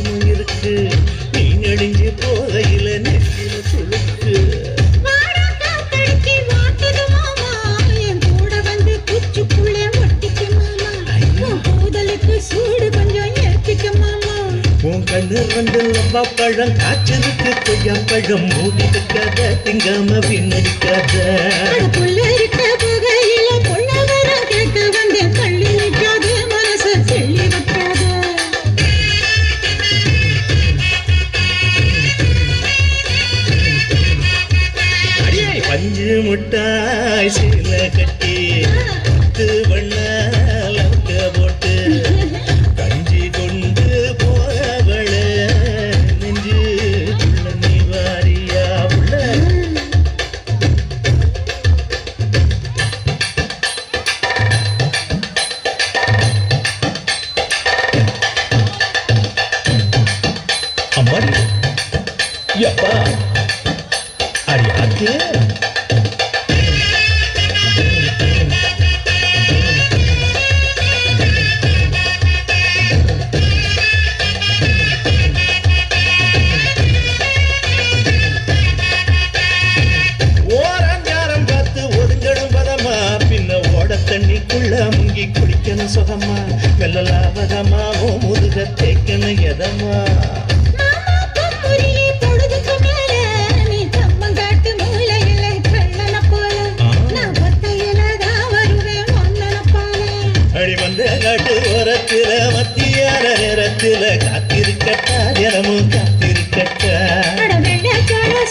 பசுமை இருக்கு நீ நெடுஞ்சு போகையில நெற்றில சுழுக்கு உன் கண்ணு ரெண்டு லம்பா பழம் காய்ச்சலுக்கு கொய்யா பழம் மூடி வைக்காத திங்காம பின்னடிக்காத பஞ்சு முட்டாய் சீல கட்டி 10 வண்ண லவக்க போட்டு கஞ்சி கொண்டு போறவள நெஞ்சு உள்ள நீ வாரியா உள்ள அம்மாடி யப்பா அடியாக்கு ஓரஞ்சாரம் பார்த்து ஒதுங்கடும் பதமா பின்ன ஓட தண்ணிக்குள்ள முங்கி குளிக்கணும் சுகமா வெள்ளலாவதமா ஓ முதுக தேய்க்கணும் எதமா அடி வந்த காட்டு ஓரத்தில மத்தியான நேரத்தில காத்திருக்கட்டா தினமும் காத்திருக்கட்டா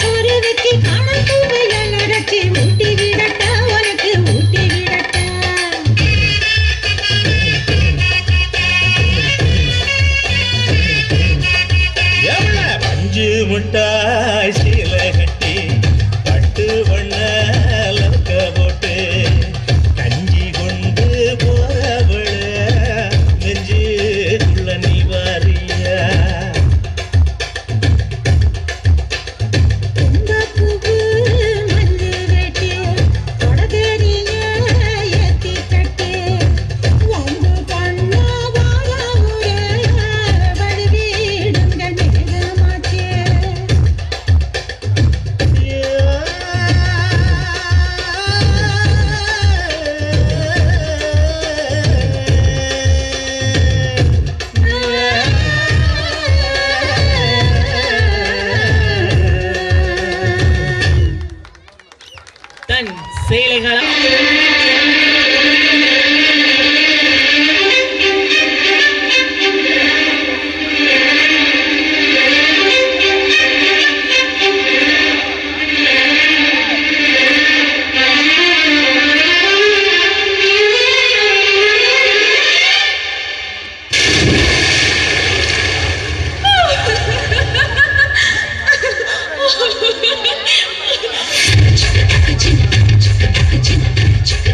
சோறு வச்சு காணல் பூவையில நடத்தி ஊட்டி விடட்டா உனக்கு ஊட்டி விடட்டா எவ்வளவு பஞ்சு முட்டாய் சீல கட்டி 10 வண்ண லவக்க போட்டு கஞ்சி கொண்டு போறவள நெஞ்சு உள்ள நீ வாரியா தன் சேலைகளா Chicka, chicka, chicka, chicka, chicka, chicka.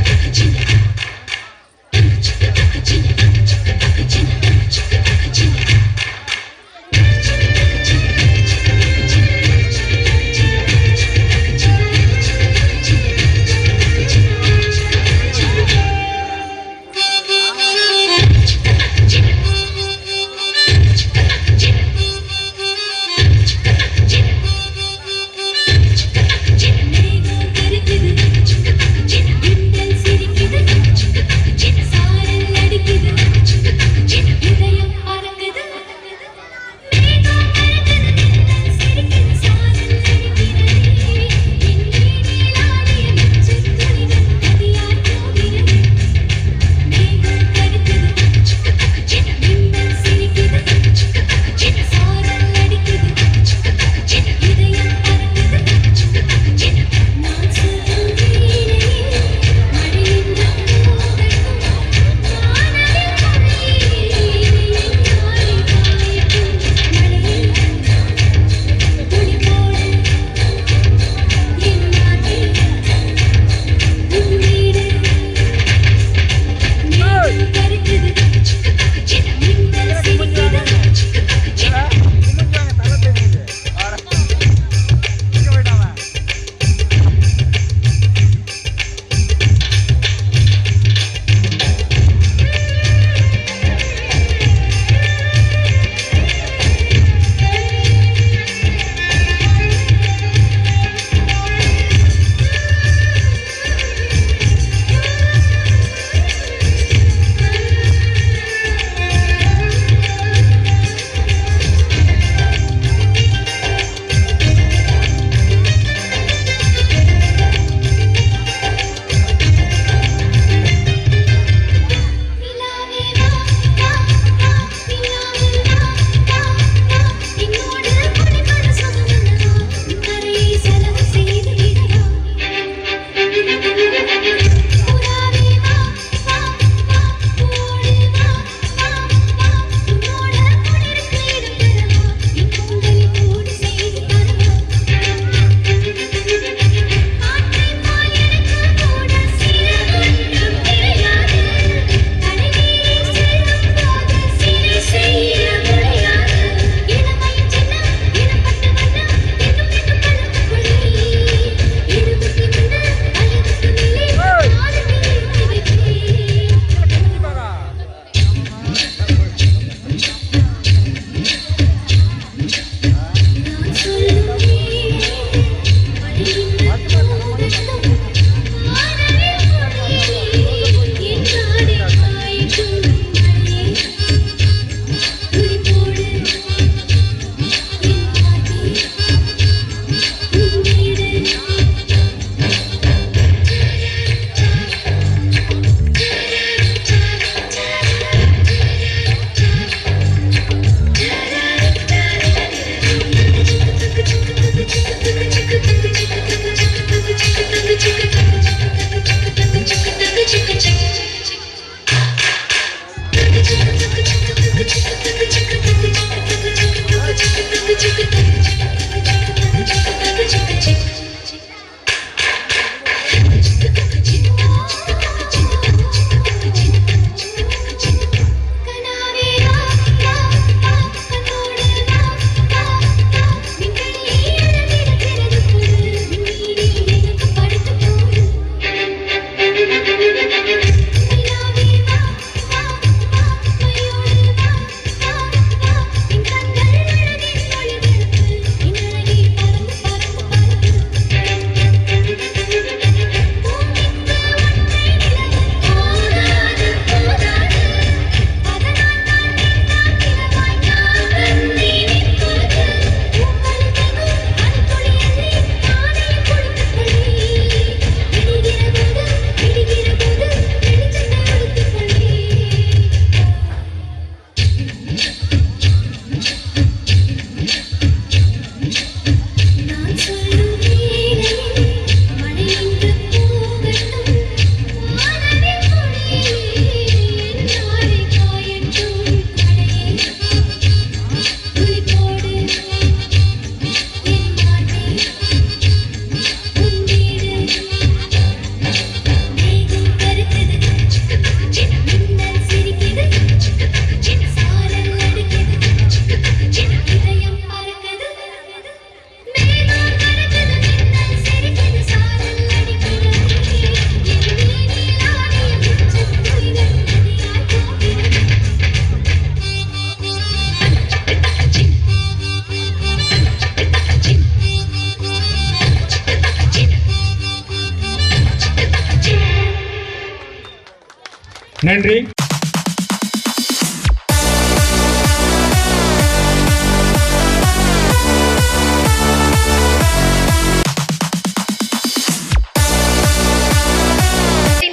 நன்றி.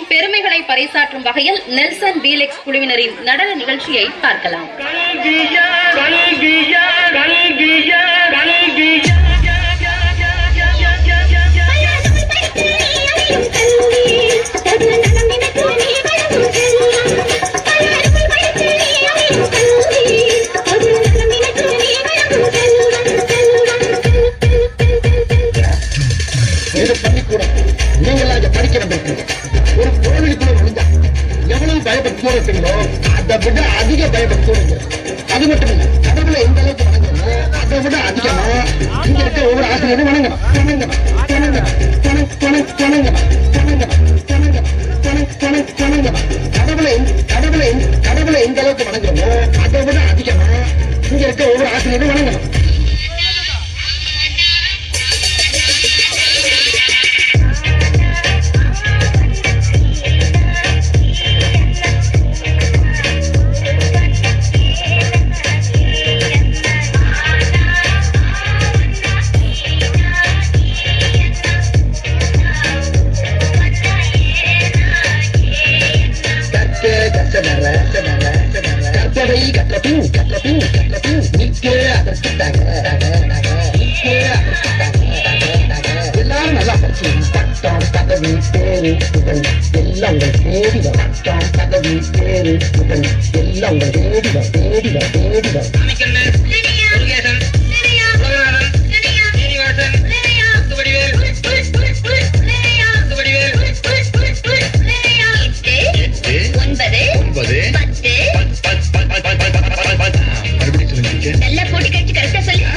பெருமைகளை பறைசாற்றும் வகையில் நெல்சன் பீலெக்ஸ் குழுவினரின் நடன நிகழ்ச்சியை பார்க்கலாம். ஒரு கோவிலுக்குள்ள நுழைஞ்சா எவ்வளவு பயப்படுத்தோ இருக்கீங்களோ அதை விட அதிக பயப்படுத்தோம். அது மட்டும் இல்ல, கடவுளை எந்த அளவுக்கு வணங்கணும் அதை விட அதிகமா இங்க இருக்க ஒவ்வொரு ஆசிரியரும் வணங்கணும். கடவுளை எந்த அளவுக்கு வணங்கணுமோ அதை விட அதிகமா இங்க இருக்க ஒவ்வொரு ஆசிரியரும் வணங்கணும். எல்லாரும் நல்லா படிச்சு பட்டம் பதவி பேரு புகழ் எல்லாம் உங்கள் தேடிவ. பட்டம் பதவி பேரு புகழ் எல்லாம் உங்கள் தேடிவ. நல்லா போட்டு கழிச்சு கரெக்டா சொல்லு.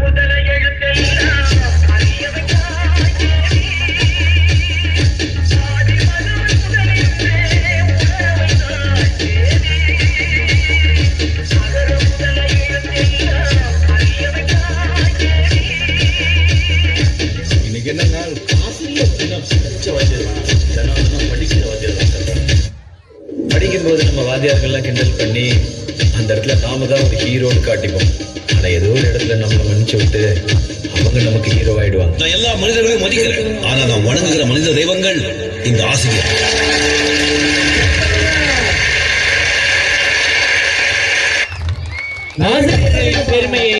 முதல எழுத்தெல்லாம் வரும்போது நம்ம வாத்தியார்கள்லாம் கிண்டல் பண்ணி அந்த இடத்துல நாம தான் ஒரு ஹீரோன்னு காட்டிப்போம். ஆனா ஏதோ ஒரு இடத்துல நம்மளை மன்னிச்சு விட்டு அவங்க நமக்கு ஹீரோ ஆயிடுவாங்க. நான் எல்லா மனிதர்களையும் மதிக்கிறேன். ஆனா நான் வணங்குகிற மனித தெய்வங்கள் இந்த ஆசிரியர். ஆசிரியர்களின் பெருமையை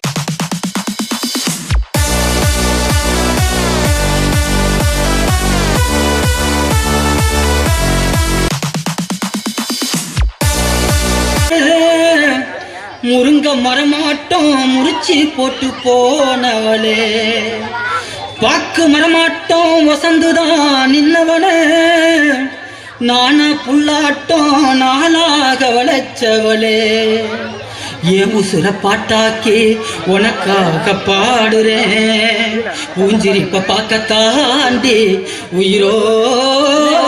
முருங்க மரமாட்டம் முறிச்சி போட்டு போனவளே, பாக்கு மரமாட்டம் வசந்துதான் நின்னவளே, நானா புல்லாட்டம் நாளாக வளைச்சவளே, ஏன் உசுர பாட்டாக்கி உனக்காக பாடுறேன், பூஞ்சிரிப்ப பார்க்க தாண்டி உயிரோடு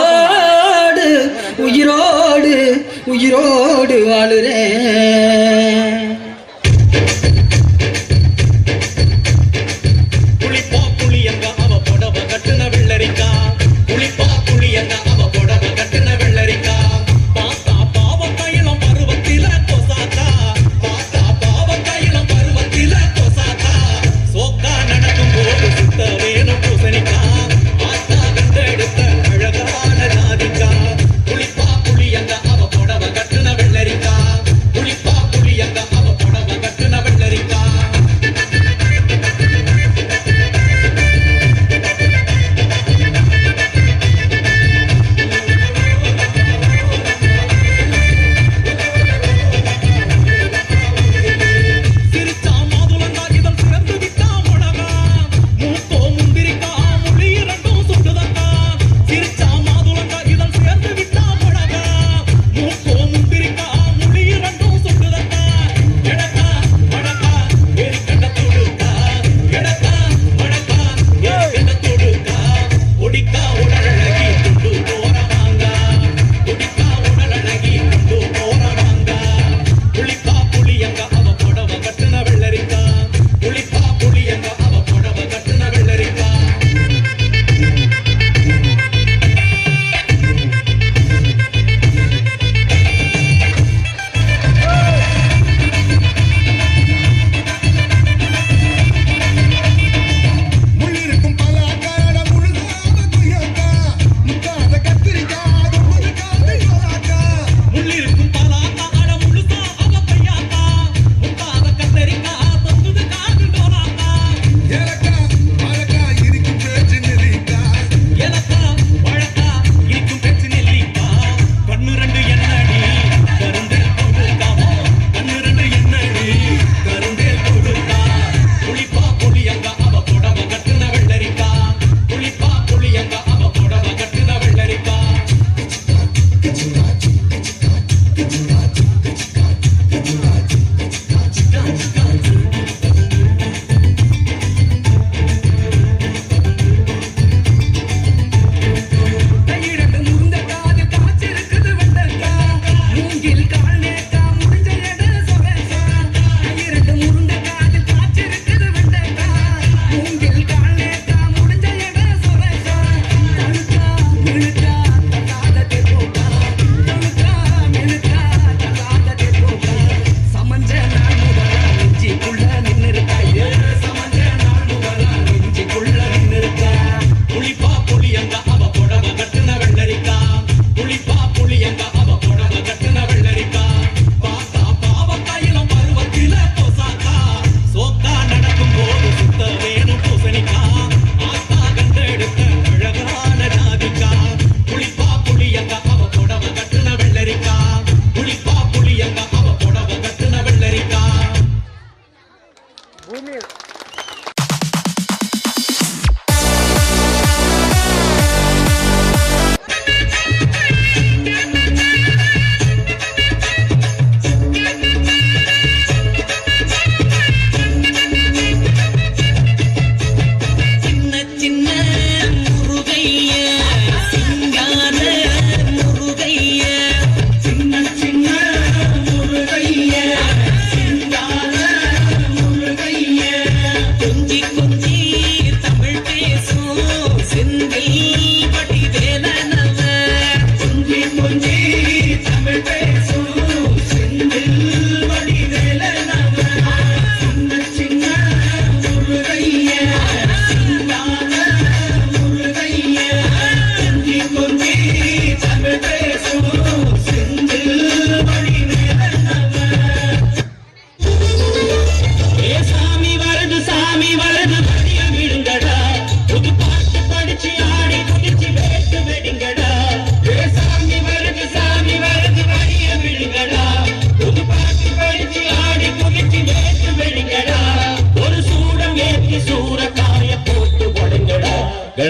உயிரோடு உயிரோடு வாழுறேன். புளிப்பா புளியங்க அவ புடவ கட்டுன வெள்ளரிக்கா, புளிப்பா புளியங்க அவ புடவ கட்டுன வெள்ளரிக்கா, பாத்தா பாவ கையிலம் பருவத்தில கொசாக்கா, பாத்தா பாவ கையிலம் பருவத்தில கொசாக்கா, சோக்கா நடக்கும் போது சுத்த வேணும் பூசணிக்கா, ஆத்தா கண்டெடுத்த அழகான ஜாதிக்கா, புளிப்பா புளியங்க அவ புடவ கட்டுன வெள்ளரிக்கா, புளிப்பா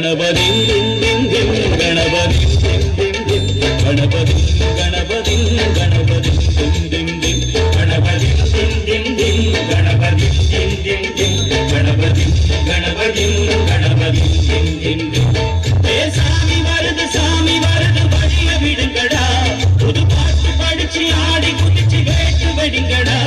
கணபதி கணபதி கணபதி கணபதி கணபதி கணபதி கணபதி கணபதி கணபதி கணபதி சாமி வருது வழிய விடுங்கடா புது பாட்டு படிச்சு ஆடி குதிச்சு வேட்டு வெடிங்கடா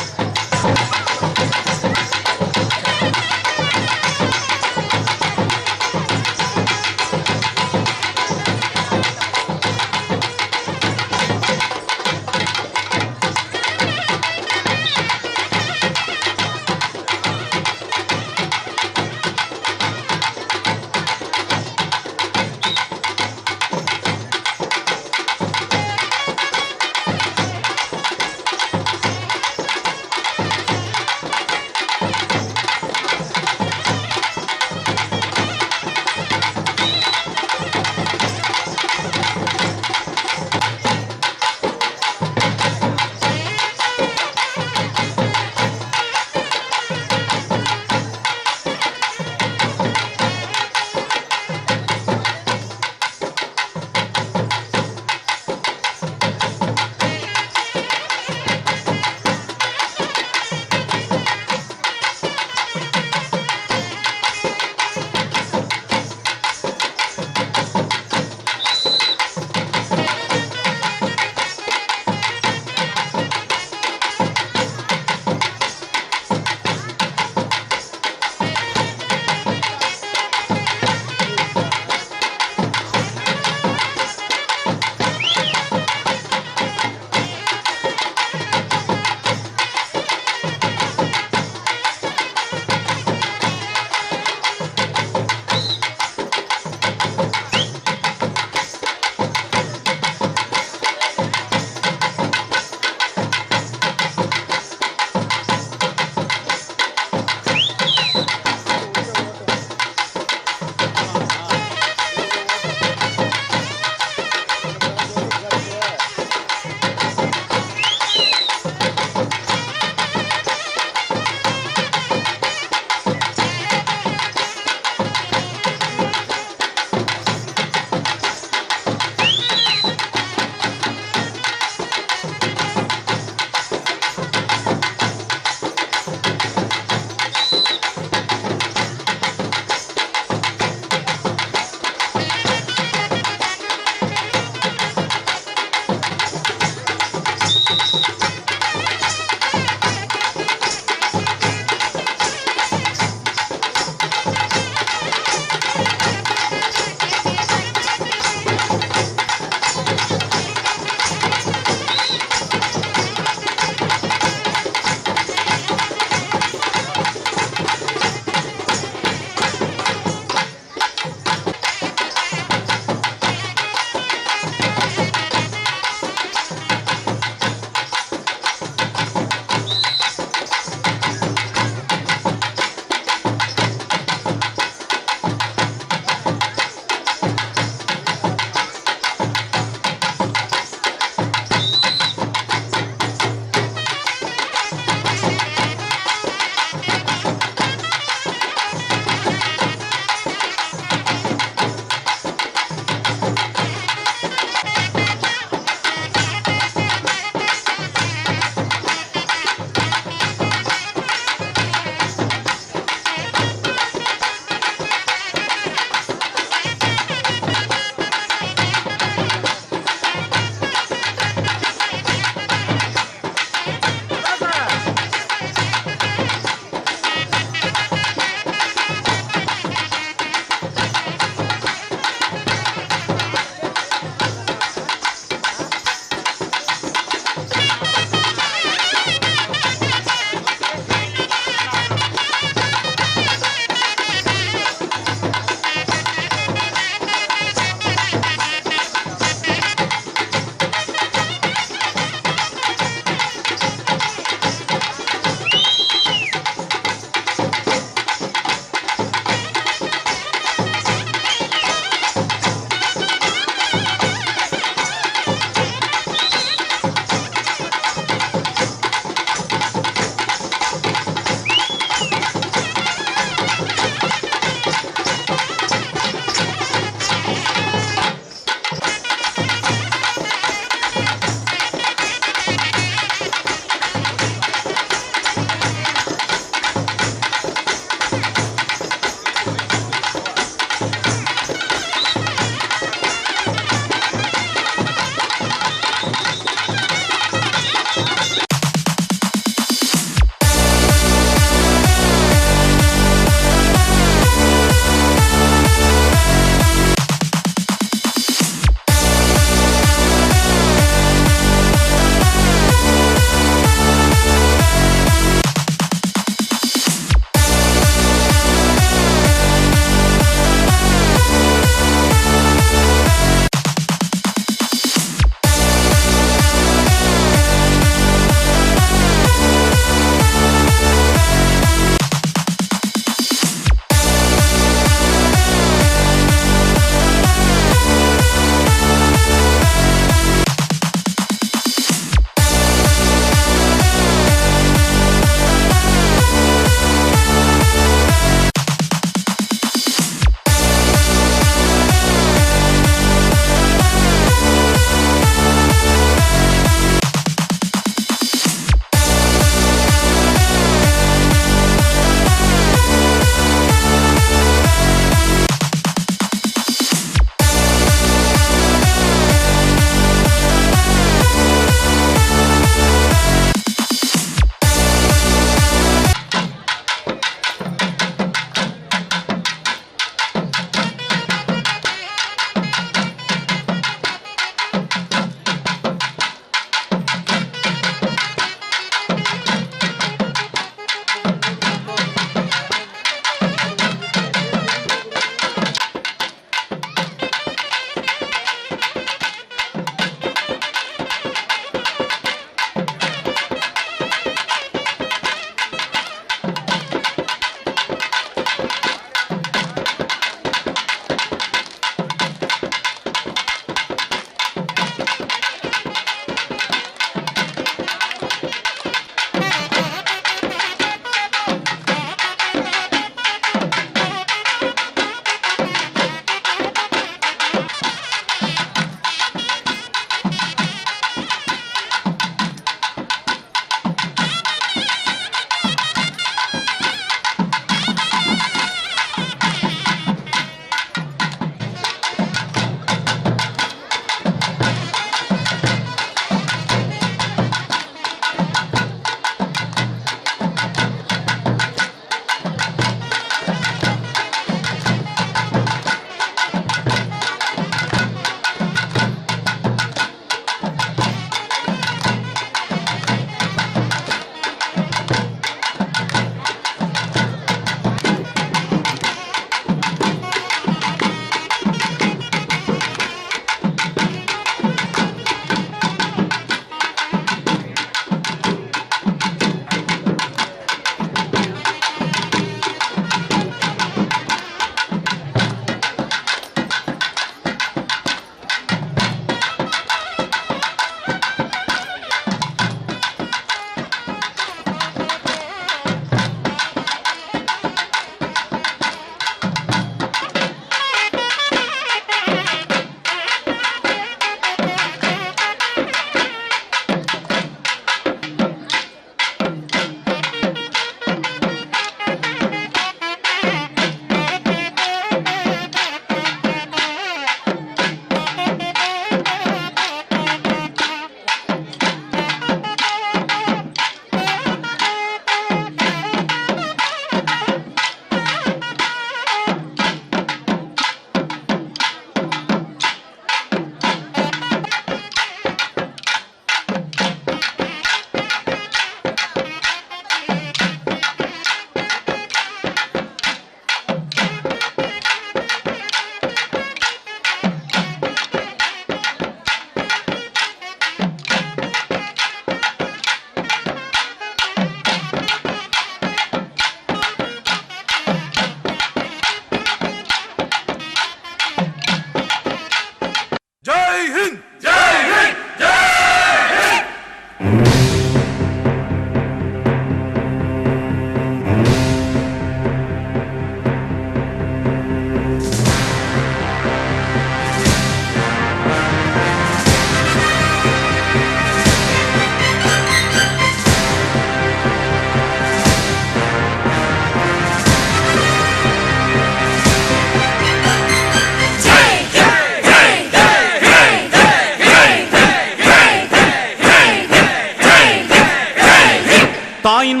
தாயின்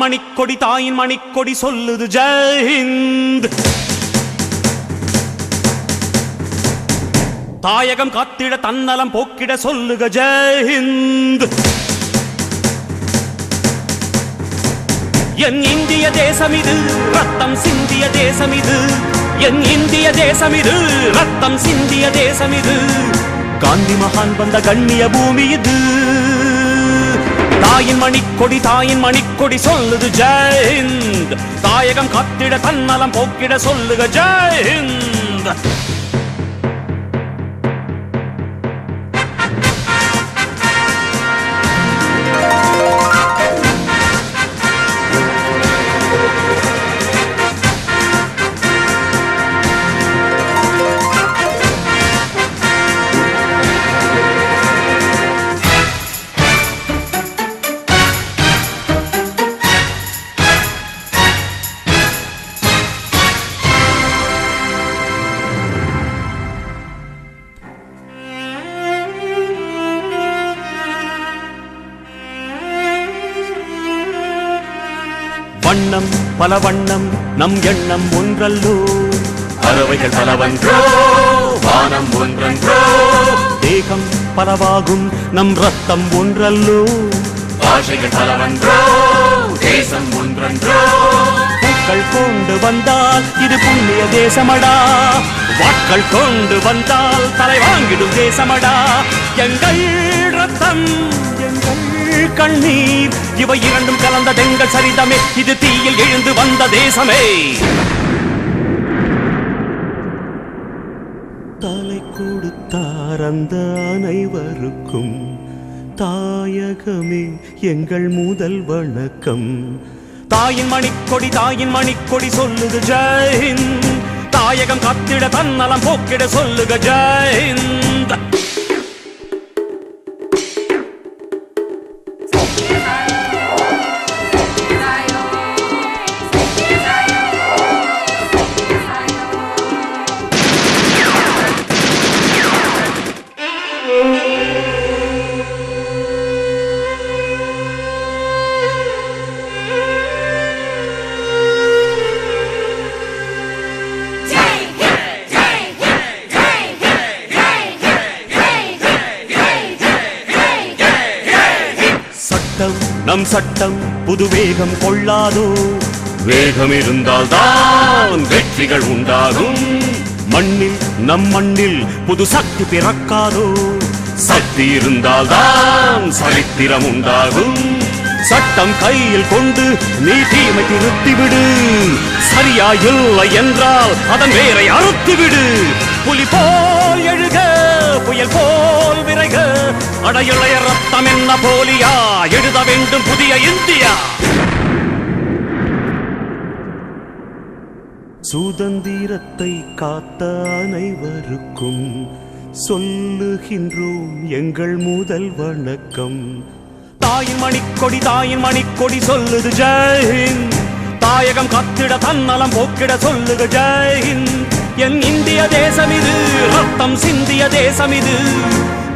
மணிக்கொடி சொல்லுது ஜெயஹிந்த். தாயகம் காத்திட தன்னலம் போக்கிட சொல்லுக ஜெயஹிந்த். என் இந்திய தேசம் இது ரத்தம் சிந்திய தேசம் இது. என் இந்திய தேசம் இது ரத்தம் சிந்திய தேசம் இது. காந்தி மகான் வந்த கண்ணிய பூமி இது. தாயின் மணிக்கொடி சொல்லுது ஜெயஹிந்த். தாயகம் காத்திட தன்னலம் போக்கிட சொல்லுக ஜெயஹிந்த். வண்ணம் பல வண்ணம் நம் எண்ணம் ஒன்றல்லோ. பறவைகள் பலவன்றோ வானம் ஒன்றன்றோ. தேகம் பலவாகும் நம் ரத்தம் ஒன்றல்லோ. பாஷைகள் பலவன்றோ தேசம் ஒன்றன்றோ. பூக்கள் கொண்டு வந்தால் இது புண்ணிய தேசமடா. வாட்கள் கொண்டு வந்தால் தலை வாங்கிடும் தேசமடா. எங்கள் ரத்தம் எங்கள் கண்ணீர் இவை இரண்டும் கலந்த தெங்கள் சரிதமே. இது தீயில் எழுந்து வந்த தேசமே. தலை கொடுத்தார் அந்த அனைவருக்கும் தாயகமே எங்கள் முதல் வணக்கம். தாயின் மணிக்கொடி சொல்லுது ஜெயஹிந்த். தாயகம் காத்திட தன்னலம் போக்கிட சொல்லுக ஜெயஹிந்த். நம் சட்டம் புது வேகம் கொள்ளாதோ. வேகம் இருந்தால் தான் வெற்றிகள் உண்டாகும். மண்ணில் நம் மண்ணில் புது சக்தி பிறக்காதோ. சக்தி இருந்தால் தான் சரித்திரம் உண்டாகும். சட்டம் கையில் கொண்டு நீ தீமை திருத்திவிடு. சரியா இல்லை என்றால் அதன் வேரை அறுத்துவிடு. புலி போல் எழுக புயல் போல் விரைக. அடையுளைய ரத்தம் என்ன போலியா எழுத வேண்டும் புதிய இந்தியா. சுதந்திரத்தை காத்த அனைவருக்கும் சொல்லுகின்றோம் எங்கள் முதல் வணக்கம். தாயின் மணிக்கொடி சொல்லுது ஜெயஹிந்த். தாயகம் காத்திட தன்னலம் போக்கிட சொல்லுக ஜெயஹிந்த். என் இந்திய தேசம் இது ரத்தம் சிந்திய தேசம் இது.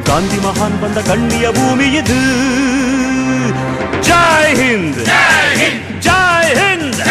காந்தி மகான் வந்த கண்ணிய பூமி இது. ஜெயஹிந்த் ஜெயஹிந்த் ஜெயஹிந்த்.